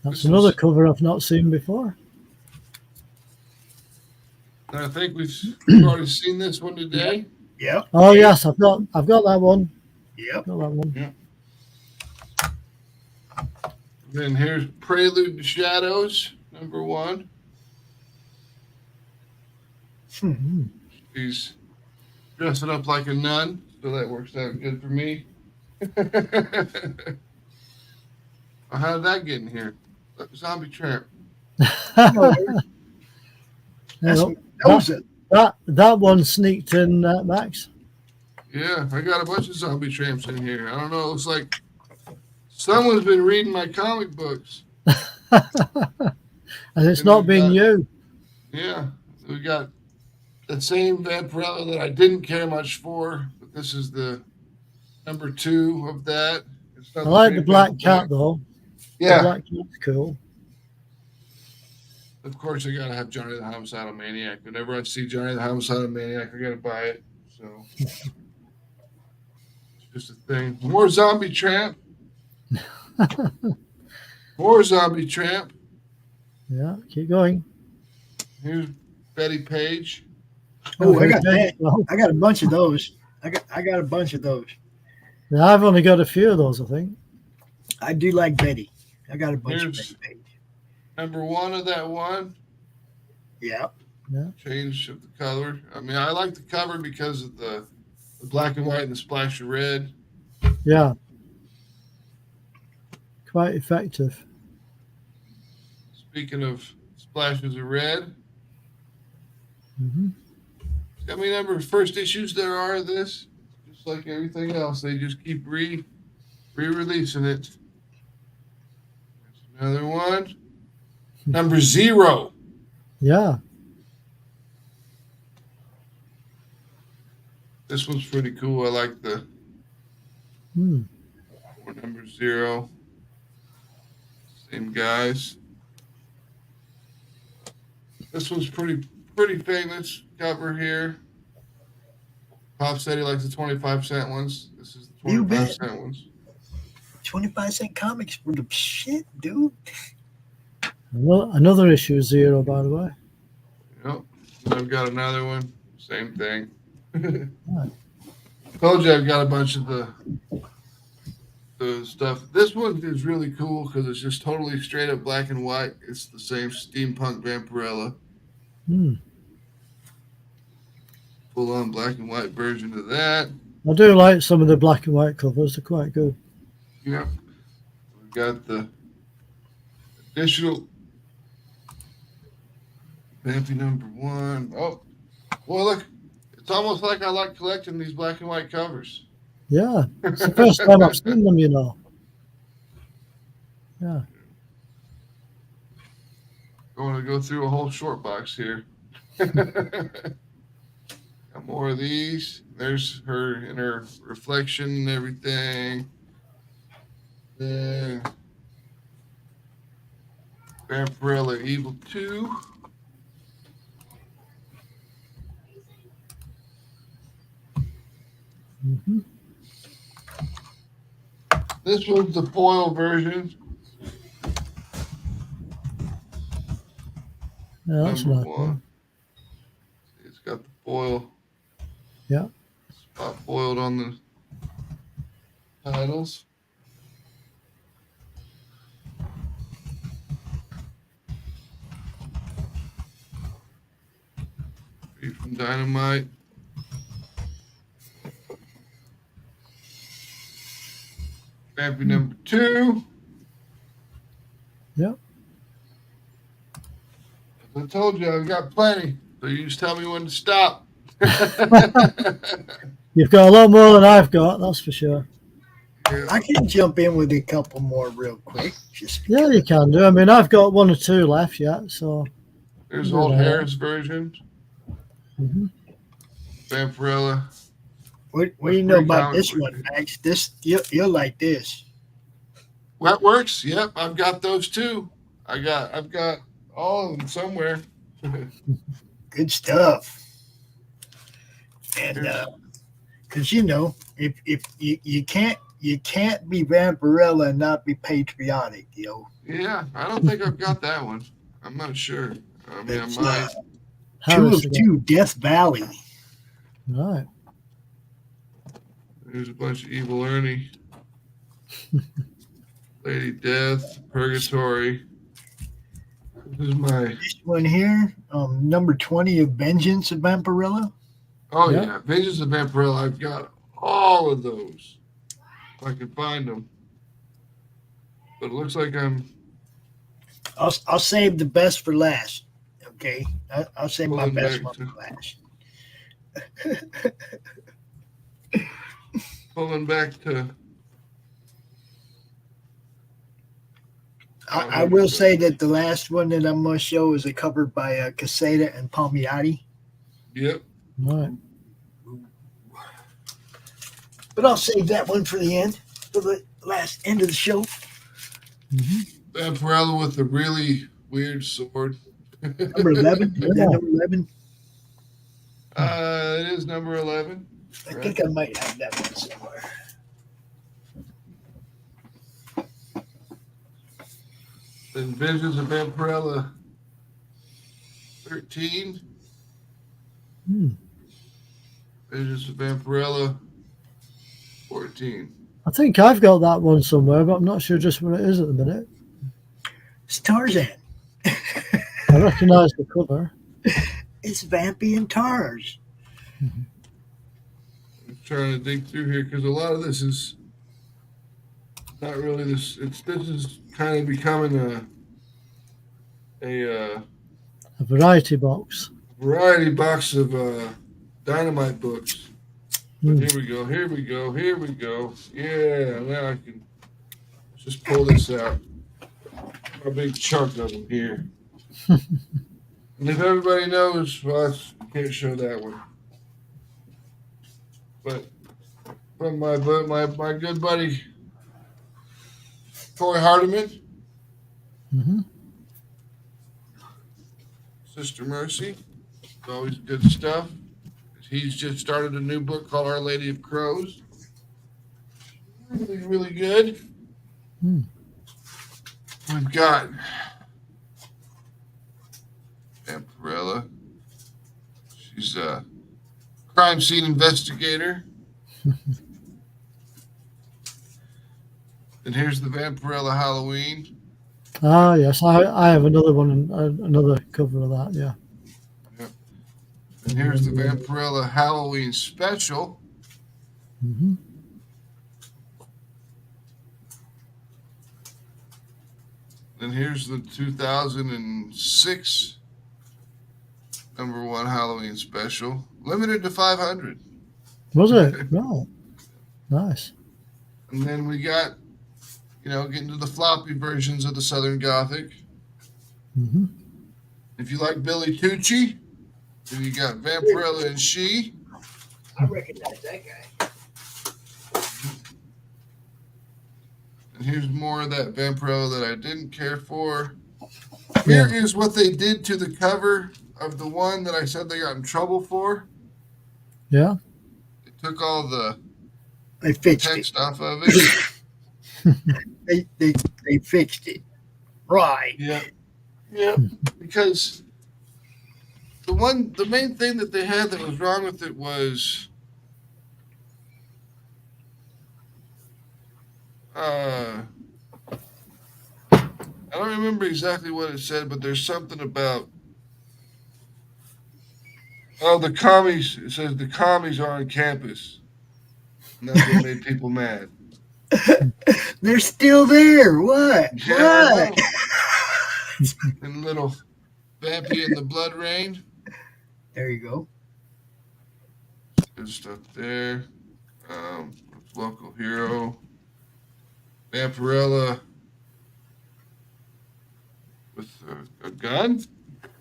That's another cover I've not seen before. And I think we've already seen this one today. Yep. Oh yes, I've got that one. Yep. Got that one. Yeah. Then here's Prelude to Shadows, number 1. She's dressing up like a nun, so that works out good for me. How did that get in here? Zombie Tramp. That one sneaked in, Max. Yeah, I got a bunch of Zombie Tramps in here. I don't know. It looks like someone's been reading my comic books. And it's not been you. Yeah, we got that same Vampirella that I didn't care much for, but this is the number 2 of that. I like the black cat though. Yeah. The black cat's cool. Of course, I gotta have Johnny the Homicidal Maniac. Whenever I see Johnny the Homicidal Maniac, I gotta buy it. So it's just a thing. More Zombie Tramp. More Zombie Tramp. Yeah, keep going. Here's Betty Page. Oh, I got that. I got a bunch of those. I got a bunch of those. Yeah, I've only got a few of those, I think. I do like Betty. I got a bunch of Betty Page. Number 1 of that one. Yeah. Yeah. Change of the color. I mean, I like the cover because of the black and white and the splash of red. Yeah. Quite effective. Speaking of splashes of red. Mm-hmm. How many number of first issues there are of this? Just like everything else, they just keep re-releasing it. There's another one. Number 0. Yeah. This one's pretty cool. I like the number 0. Same guys. This one's pretty famous cover here. Pop said he likes the 25-cent ones. This is the 25-cent ones. 25-cent comics were the shit, dude. Another issue 0, by the way. Yep. And I've got another one. Same thing. Told you I've got a bunch of the stuff. This one is really cool because it's just totally straight up black and white. It's the same steampunk Vampirella. Full on black and white version of that. I do like some of the black and white covers. They're quite good. Yep. We've got the additional Vampy number 1. Oh, well, look. It's almost like I like collecting these black and white covers. Yeah. It's the first time I've seen them, you know. Yeah. I want to go through a whole short box here. Got more of these. There's her in her reflection and everything. Then Vampirella Evil 2. Mm-hmm. This one's the foil version. Yeah, that's Number nice. one. It's got the foil. Yeah. Spot foiled on the titles. Read from Dynamite. Vampy number 2. Yep. I told you I've got plenty, so you just tell me when to stop. You've got a lot more than I've got, that's for sure. Yeah. I can jump in with a couple more real quick. Yeah, you can do. I mean, I've got 1 or 2 left yet, so. There's old Harris version. Mm-hmm. Vampirella. What do you know about this one, Max? This you'll like this. That works. Yep, I've got those too. I've got all of them somewhere. Good stuff. And because if you can't be Vampirella and not be patriotic, Yeah, I don't think I've got that one. I'm not sure. I mean, I might. 2 of 2, Death Valley. Right. There's a bunch of Evil Ernie. Lady Death, Purgatory. This is this one here, number 20 of Vengeance of Vampirella. Oh yeah, Vengeance of Vampirella. I've got all of those. If I can find them. But it looks like I'll save the best for last. Okay, I'll save my best one for last. Pulling back to. I will say that the last one that I'm going to show is a cover by Caicedo and Palmiotti. Yep. Right. But I'll save that one for the end, for the last end of the show. Mm-hmm. Vampirella with a really weird sword. Number 11? Is that number 11? It is number 11. I think I might have that one somewhere. Then Visions of Vampirella 13. Visions of Vampirella 14. I think I've got that one somewhere, but I'm not sure just what it is at the minute. It's Tarzan. I recognise the cover. It's Vampy and Tars. Mm-hmm. I'm trying to dig through here because a lot of this is not really this. This is kind of becoming a variety box. Variety box of Dynamite books. But here we go. Yeah, now I can just pull this out. A big chunk of them here. And if everybody knows, well, I can't show that one. But from my good buddy Troy Hardiman, Sister Mercy, it's always good stuff. He's just started a new book called Our Lady of Crows. Really, really good. We've got Vampirella. She's a crime scene investigator. And here's the Vampirella Halloween. Ah, yes. I have another one, another cover of that, yeah. Yep. And here's the Vampirella Halloween Special. Mm-hmm. And here's the 2006 #1 Halloween Special. Limited to 500. Was it? Right. Nice. And then we got, getting to the floppy versions of the Southern Gothic. Mm-hmm. If you like Billy Tucci, Then you got Vampirella and She. I recognize that guy. And here's more of that Vampirella that I didn't care for. Here is what they did to the cover of the one that I said they got in trouble for. Yeah. They took all the text off of it. they fixed it. Right. Yeah. Yeah. Because the main thing that they had that was wrong with it was I don't remember exactly what it said, but there's something about the commies. It says the commies are on campus. And that's what made people mad. They're still there. What? Yeah, what? And little Vampy and the Blood Rain. There you go. Good stuff there. Local hero. Vampirella with a gun.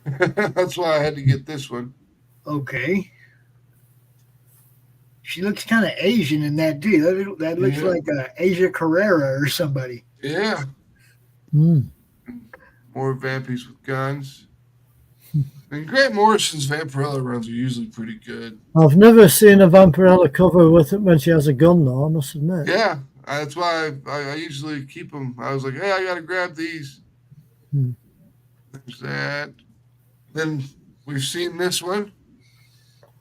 That's why I had to get this one. Okay. She looks kind of Asian in that too. That looks like Asia Carrera or somebody. Yeah. Mm. More Vampies with guns. And Grant Morrison's Vampirella runs are usually pretty good. I've never seen a Vampirella cover with it when she has a gun, though, I must admit. Yeah, that's why I usually keep them. I was like, hey, I got to grab these. There's that. Then we've seen this one.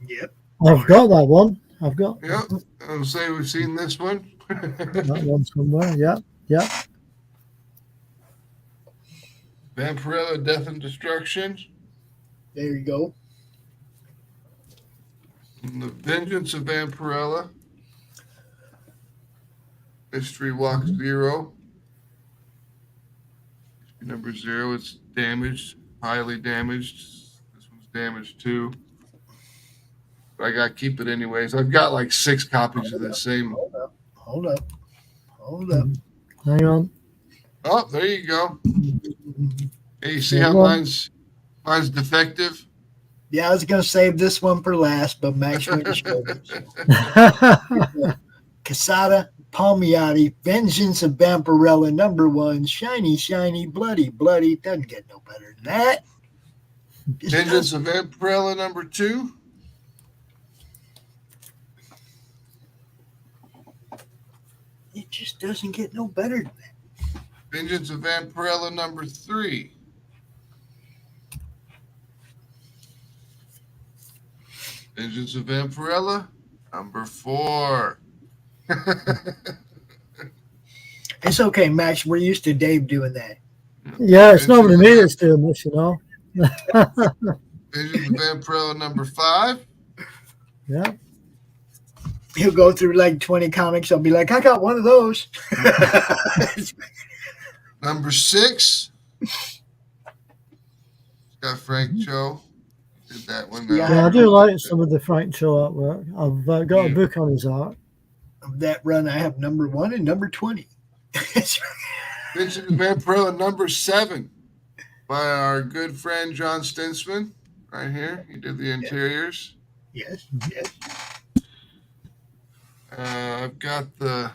Yep. I've got that one. Yep. I would say we've seen this one. That one somewhere. Yeah. Vampirella Death and Destruction. There you go. And the Vengeance of Vampirella. Mystery Walk 0. Number 0, it's damaged, highly damaged. This one's damaged too. But I got to keep it anyways. I've got like 6 copies of the same. Hold up. Hang on. Oh, there you go. Hey, you see how mine's defective? Yeah, I was going to save this one for last, but Max went to show Casada Palmiotti, Vengeance of Vampirella, number 1, shiny, shiny, bloody, bloody. Doesn't get no better than that. Vengeance of Vampirella, number 2. It just doesn't get no better than that. Vengeance of Vampirella, number 3. Vengeance of Vampirella, number 4. It's okay, Max. We're used to Dave doing that. Yeah, it's not me that's doing this, you know. Vengeance of Vampirella, number 5. Yeah. He'll go through like 20 comics. I'll be like, I got one of those. Number 6. Got Frank Cho. Did that one. Yeah, I do like some of the Frank Cho artwork. I've got a book on his art. Of that run, I have number 1 and number 20. Vincent Vampirella, number 7, by our good friend John Stinsman. Right here, he did the interiors. Yes. I've got the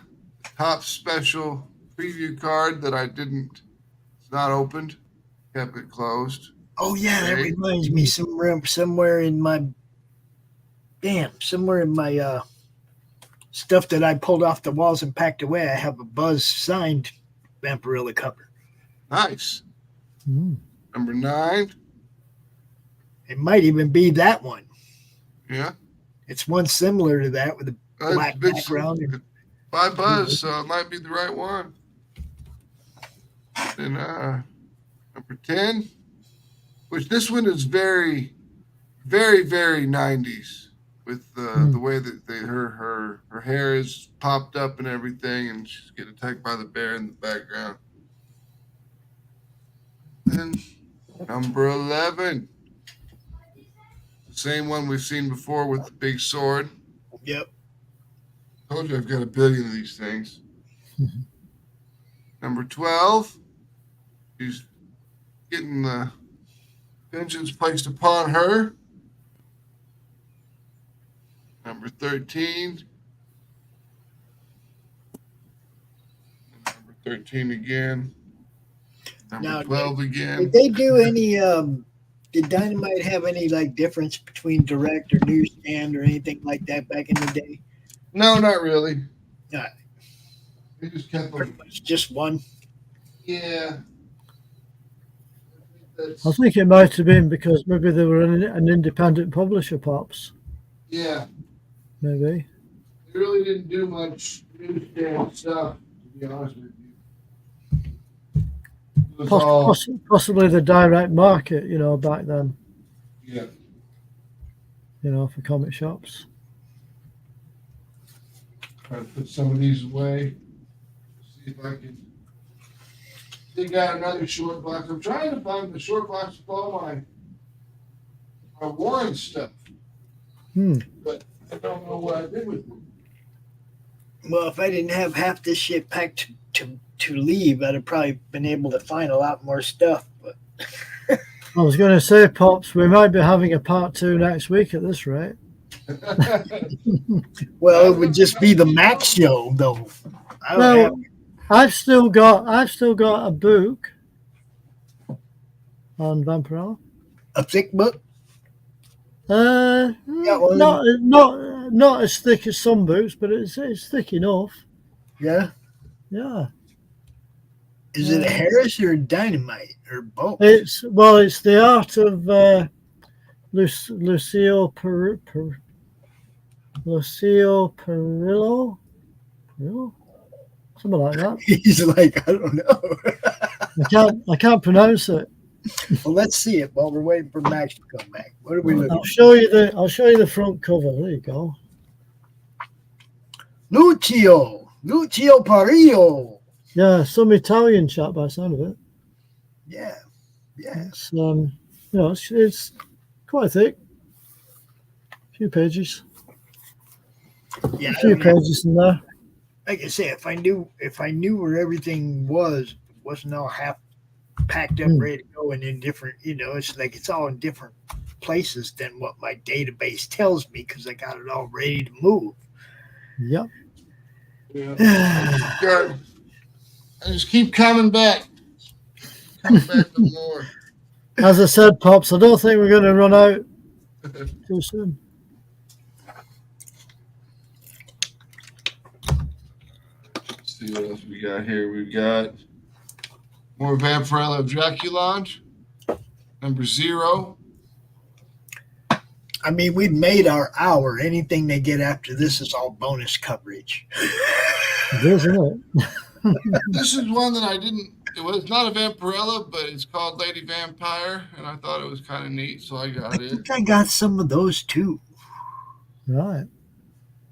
top special preview card that it's not opened, kept it closed. Oh yeah, that reminds me. Somewhere in my stuff that I pulled off the walls and packed away, I have a Buzz signed Vampirella cover. Nice. Number 9. It might even be that one. Yeah. It's one similar to that with a black background. By Buzz, so it might be the right one. And number 10, which this one is very, very, very 90s. With the way that her hair is popped up and everything, and she's getting attacked by the bear in the background. And number 11, the same one we've seen before with the big sword. Yep. Told you I've got a billion of these things. Number 12, she's getting the vengeance placed upon her. Number 13. Number 13 again. Number 12 again. Did they do any? Did Dynamite have any like difference between direct or newsstand or anything like that back in the day? No, not really. No, They just kept pretty them. much just one. Yeah. I think it might have been because maybe they were an independent publisher, Pops. Yeah. Maybe. They really didn't do much newsstand stuff, to be honest with you. It was all, Possibly the direct market, back then, yeah. For comic shops. Try to put some of these away. See if I can dig out another short box. I'm trying to find the short box with all my Warren stuff. But I don't know what I did with it. Well, if I didn't have half this shit packed to leave, I'd have probably been able to find a lot more stuff. But I was going to say, Pops, we might be having a part 2 next week at this rate. Well, it would just be the Max show, though. I've still got a book on Vampirella. A thick book? Not as thick as some books, but it's thick enough. Yeah. Yeah. Is it a Harris or a Dynamite or both? It's the art of Lucio Perillo, something like that. He's like, I don't know. I can't pronounce it. Well, let's see it while we're waiting for Max to come back. What are we looking? I'll show you the front cover. There you go. Lucio Perillo. Yeah, some Italian chap by the sound of it. Yeah. It's quite thick. A few pages. Yeah, a few pages in there. Like I say, if I knew where everything wasn't all half packed up, ready to go, and in different, it's like it's all in different places than what my database tells me because I got it all ready to move. Yep. Yeah. I just keep coming back. Coming back for more. As I said, Pops, I don't think we're going to run out too soon. Let's see what else we got here. We've got more Vampirella Draculon, number 0. I mean, we've made our hour. Anything they get after this is all bonus coverage. It is, isn't it? This is one that it was not a Vampirella, but it's called Lady Vampire, and I thought it was kind of neat, so I got it. I think I got some of those too. Right.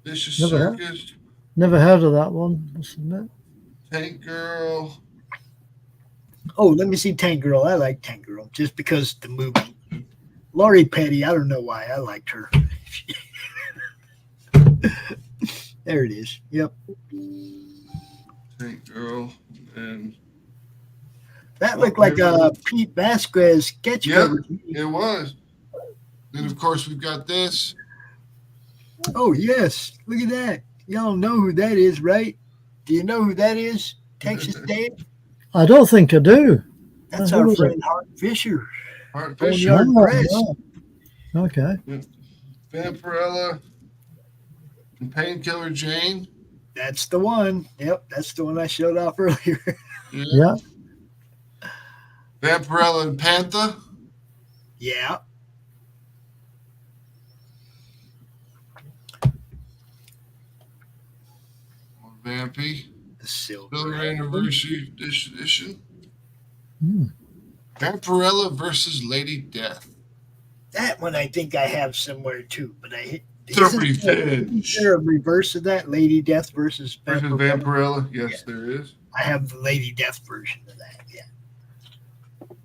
Vicious Circus. Never heard of that one, must admit. Tank Girl. Oh, let me see Tank Girl. I like Tank Girl just because the movie. Laurie Petty, I don't know why I liked her. There it is. Yep. Tank Girl. And that looked like a Pete Vasquez sketch cover. It was. Then, of course, we've got this. Oh, yes. Look at that. Y'all know who that is, right? Do you know who that is? Texas Dave? I don't think I do. That's our friend Hart Fisher. Hart Fisher. Okay. Vampirella and Painkiller Jane. That's the one. Yep, that's the one I showed off earlier. Yeah. Vampirella and Panther. Yeah. Vampy. The Silver Anniversary Edition. Vampirella versus Lady Death. That one I think I have somewhere too, but Is there a reverse of that? Lady Death versus Vampirella? Yes, there is. I have the Lady Death version of that, yeah.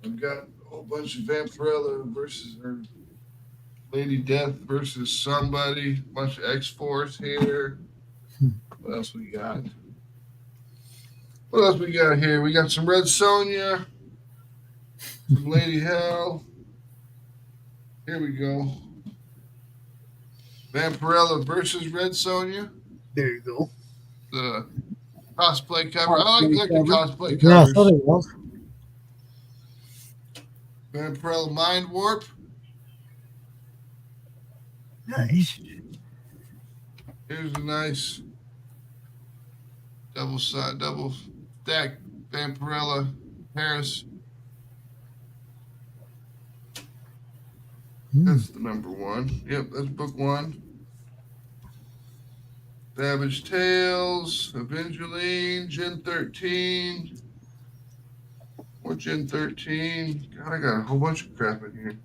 I've got a whole bunch of Vampirella versus Lady Death versus somebody, a bunch of X-Force here. What else we got? What else we got here? We got some Red Sonja, some Lady Hell. Here we go. Vampirella versus Red Sonja. There you go. The cosplay cover. I like the cosplay Yeah, I covers. thought it was. Vampirella Mind Warp. Nice. Here's a nice double stack Vampirella Paris. That's the number 1. Yep, that's book 1. Savage Tales, Evangeline, Gen 13. What Gen 13? God, I got a whole bunch of crap in here.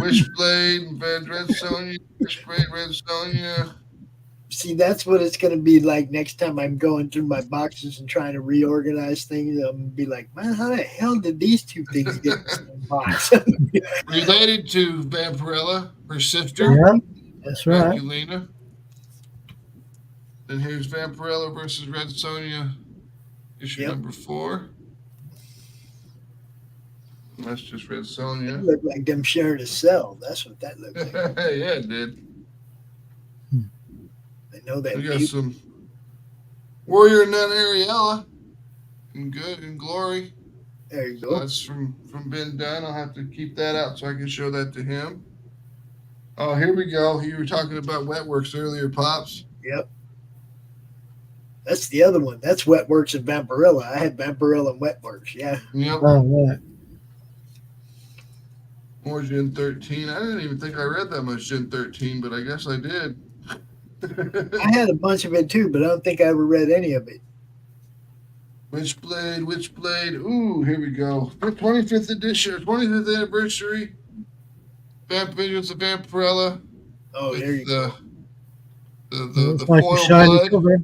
Wishblade, Red Sonja, Wishblade, Red Sonja. See, that's what it's going to be like next time I'm going through my boxes and trying to reorganize things. I'm going to be like, man, how the hell did these two things get in the same box? Related to Vampirella, her sister. Yeah, that's right. Draculina. Then here's Vampirella versus Red Sonja, issue number 4. And that's just Red Sonja. It looked like them sharing a cell. That's what that looked like. Yeah, it did. I know that. We got some Warrior Nun Ariella in Good and Glory. There you So go. that's from Ben Dunn. I'll have to keep that out so I can show that to him. Oh, here we go. You were talking about Wetworks earlier, Pops. Yep. That's the other one. That's Wetworks and Vampirella. I had Vampirella and Wetworks. Yeah. Yep. Oh, right. More Gen 13. I didn't even think I read that much Gen 13, but I guess I did. I had a bunch of it too, but I don't think I ever read any of it. Witchblade. Ooh, here we go. 25th edition, 25th anniversary. Vengeance of Vampirella. Oh, there you go. The like foil shiny blood. cover.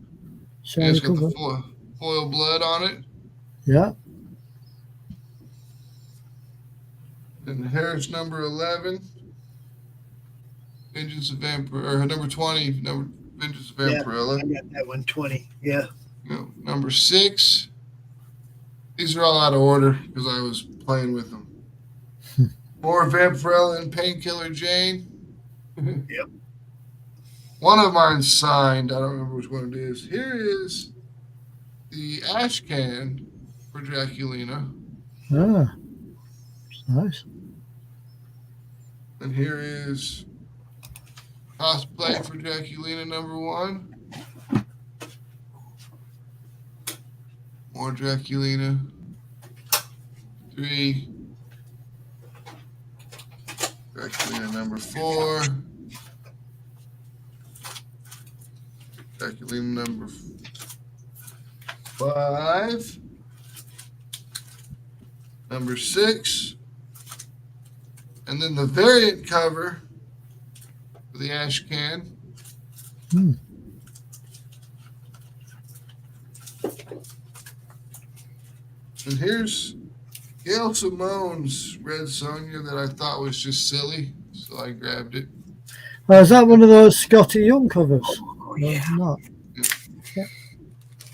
Yeah, it's got Cover. the foil blood on it. Yeah. And Harris number 11. Vengeance of Vampirella. Or number 20. Vengeance of Vampirella. I got that one, 20. Yeah. No, number 6. These are all out of order because I was playing with them. More Vampirella and Painkiller Jane. Yep. One of mine's signed. I don't remember which one it is. Here is the ash can for Draculina. Ah. Nice. And here is cosplay for Draculina number 1. More Draculina. 3. Draculina number 4. Draculina number 5. Number 6. And then the variant cover for the ash can. And here's Gail Simone's Red Sonja that I thought was just silly, so I grabbed it. Oh, is that one of those Scotty Young covers? Oh, yeah. No,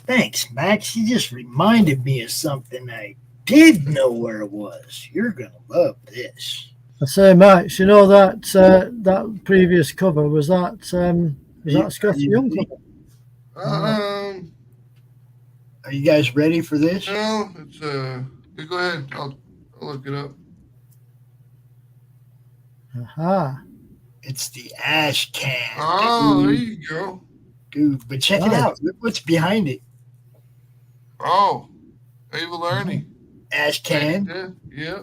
Thanks, Max. You just reminded me of something I did know where it was. You're going to love this. I say, Max, you know that that previous cover was that a Scotty Young cover? Are you guys ready for this? No, it's go ahead. I'll look it up. Aha. It's the ash can. Oh, there you go. Dude, but check it out. Look what's behind it. Oh, Ava Ernie. Ash can. Yeah.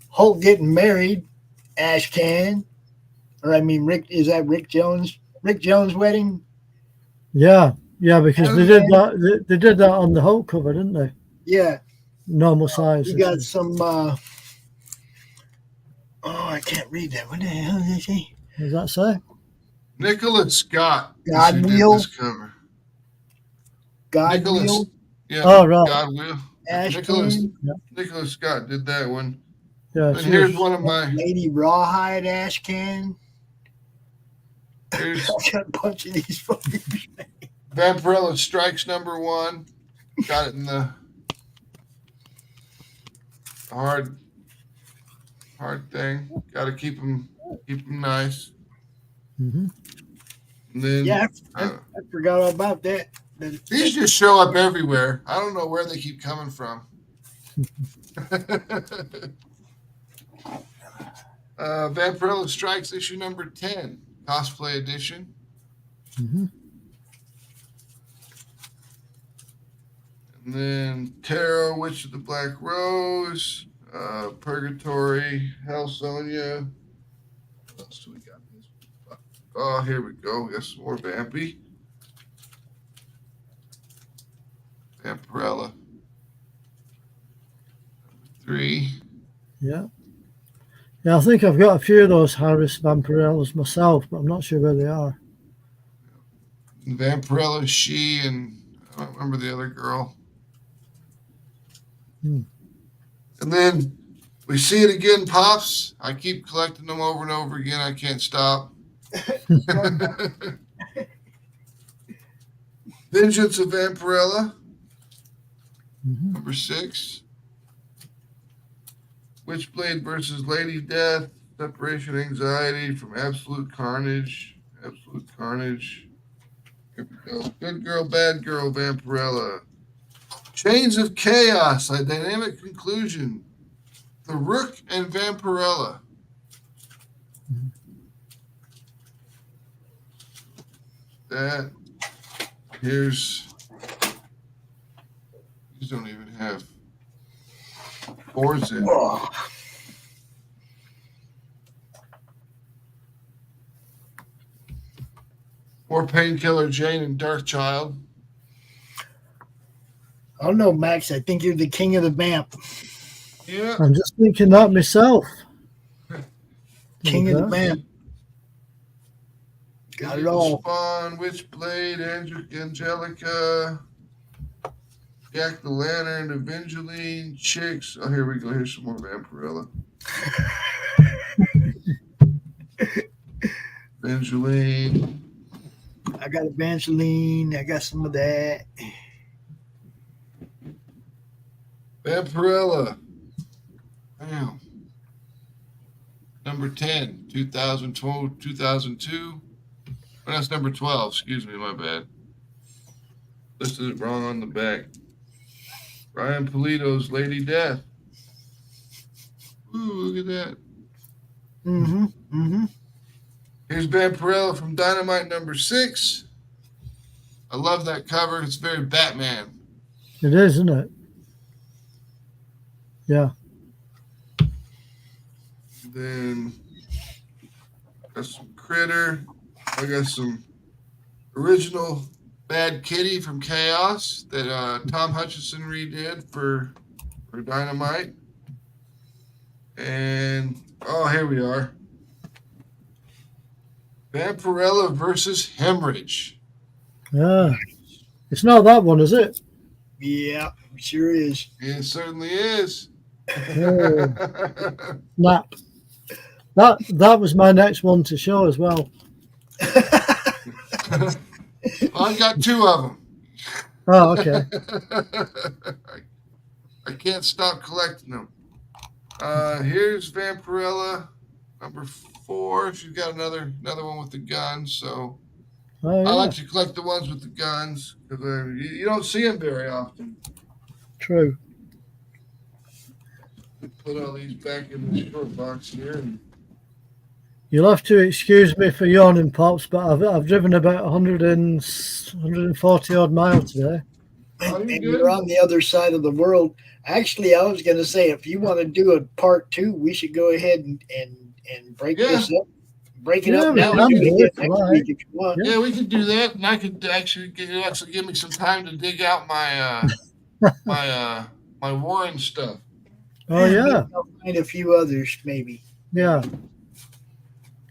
Hulk getting married. Ash can. Or I mean, Rick, is that Rick Jones? Rick Jones' wedding? Yeah, because they did that. They did that on the Hulk cover, didn't they? Yeah. Normal size. You got some. I can't read that. What the hell did they say? What does that say? Nicholas Scott. God Wheel. This cover. God Wheel. Yeah. Oh, right. God Wheel. Ash Nicholas Scott did that one. Yeah. And here's one of my. Lady Rawhide ash can. Here's I got a bunch of these fucking. Vampirella Strikes number 1. Got it in the hard thing. Got to keep them nice. Mm-hmm. And then, Yeah, I forgot all about that. These just show up everywhere. I don't know where they keep coming from. Vampirella Strikes issue number 10, cosplay edition. Mm-hmm. And then Tarot, Witch of the Black Rose, Purgatory, Hell Sonia. What else do we got? Oh, here we go. We got some more Vampy. Vampirella. Number 3. Yeah. Yeah, I think I've got a few of those Harris Vampirellas myself, but I'm not sure where they are. Vampirella, she, and I don't remember the other girl. Hmm. And then we see it again, Pops. I keep collecting them over and over again. I can't stop. Vengeance of Vampirella, Mm-hmm. number 6. Witchblade versus Lady Death, Separation Anxiety from Absolute Carnage. Absolute Carnage. Here we go. Good Girl, Bad Girl, Vampirella. Chains of Chaos, a dynamic conclusion. The Rook and Vampirella. That. Here's. These don't even have boards in. More Painkiller Jane and Dark Child. I don't know, Max. I think you're the king of the vamp. Yeah. I'm just thinking that myself. King of the vamp. Got it all. Spawn, Witchblade, Angelica, Jack the Lantern, Evangeline, Chicks. Oh, here we go. Here's some more Vampirella. Evangeline. I got Evangeline. I got some of that. Vampirella. Wow. Number 10, 2012, 2002. Oh, that's number 12. Excuse me, my bad. Listed it wrong on the back. Ryan Polito's Lady Death. Ooh, look at that. Mm-hmm. Mm-hmm. Here's Vampirella from Dynamite number 6. I love that cover. It's very Batman. It is, isn't it? Yeah. Then got some Critter. I got some original Bad Kitty from Chaos that Tom Hutchinson redid for Dynamite. And oh, here we are. Vampirella versus Hemorrhage. Yeah. It's not that one, is it? Yeah, it sure is. It certainly is. Oh. Nap. That was my next one to show as well. I've got 2 of them. Oh, okay. I can't stop collecting them. Here's Vampirella, number 4. She's got another one with the gun. So Oh, yeah. I like to collect the ones with the guns because you don't see them very often. True. Put all these back in the short box here. And You'll have to excuse me for yawning, Pops, but I've driven about 140 odd miles today. And you're on the other side of the world. Actually, I was going to say, if you want to do a part 2, we should go ahead and break this up. Break it up now. We can do it next week if you want. Yeah, we could do that, and I could actually give me some time to dig out my my Warren stuff. Oh, yeah. I'll find a few others, maybe. Yeah.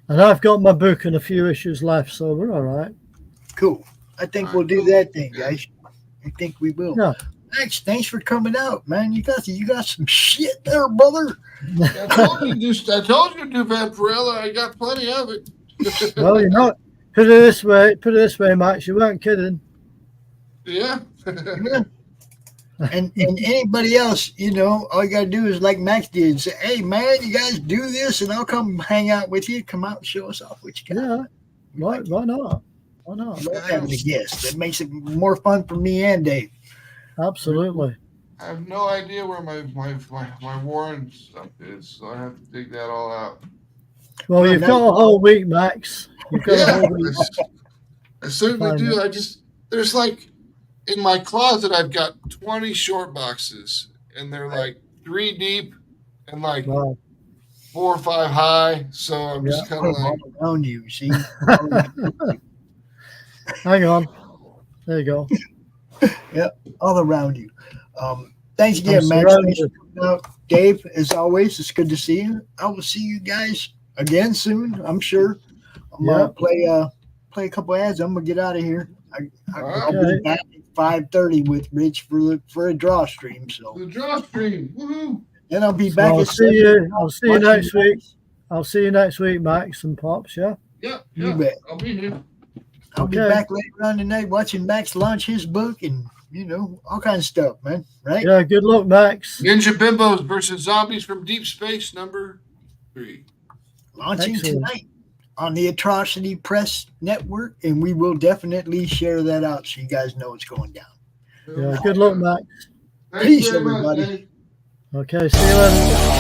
And I've got my book and a few issues left, so we're all right. Cool. I think we'll do that then, guys. I think we will. Yeah. Max, thanks for coming out, man. You got some shit there, brother. I told you to do Vampirella. I got plenty of it. Well, you're not. Put it this way, Max. You weren't kidding. Yeah. And anybody else, all you got to do is like Max did. Say, hey, man, you guys do this, and I'll come hang out with you. Come out and show us off what you got. Why not? Why not? Love having a guest. That makes it more fun for me and Dave. Absolutely. I have no idea where my Warren stuff is, so I have to dig that all out. Well, you've got a whole week, Max. You've got a whole week. I certainly do. There's like, in my closet, I've got 20 short boxes, and they're like 3 deep and like 4 or 5 high. So I'm just kind of like around you, see. Hang on. There you go. Yep, all around you. Thanks again, Max. Dave, as always, it's good to see you. I will see you guys again soon, I'm sure. I'm gonna play a couple ads. I'm gonna get out of here. I'll be back at 5:30 with Rich for a draw stream. So the draw stream, woohoo! Then I'll be back. I'll see you next week. I'll see you next week, Max and Pops. Yeah. Yeah. You bet. I'll be here. I'll be back later on tonight watching Max launch his book and all kinds of stuff, man. Right? Yeah. Good luck, Max. Ninja Bimbos versus Zombies from Deep Space #3. Launching tonight on the Atrocity Press Network, and we will definitely share that out so you guys know what's going down. Yeah. Good luck, Max. Peace, everybody. Much, okay. See you later.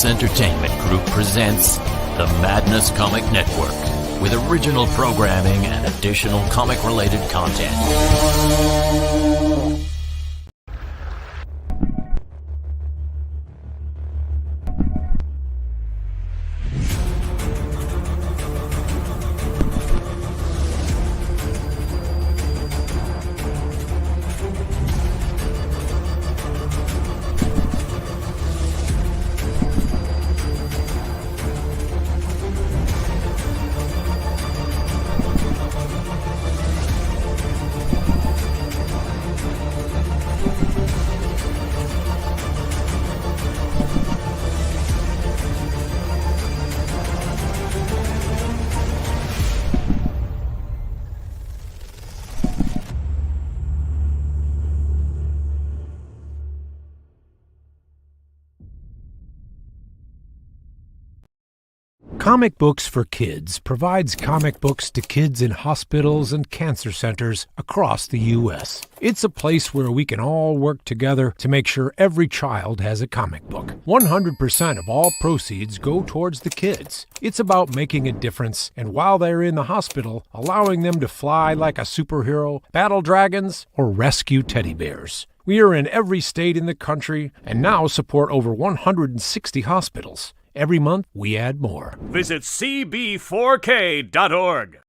Entertainment Group presents the Madness Comic Network with original programming and additional comic-related content. Comic Books for Kids provides comic books to kids in hospitals and cancer centers across the U.S. It's a place where we can all work together to make sure every child has a comic book. 100% of all proceeds go towards the kids. It's about making a difference, and while they're in the hospital, allowing them to fly like a superhero, battle dragons, or rescue teddy bears. We are in every state in the country and now support over 160 hospitals. Every month, we add more. Visit cb4k.org.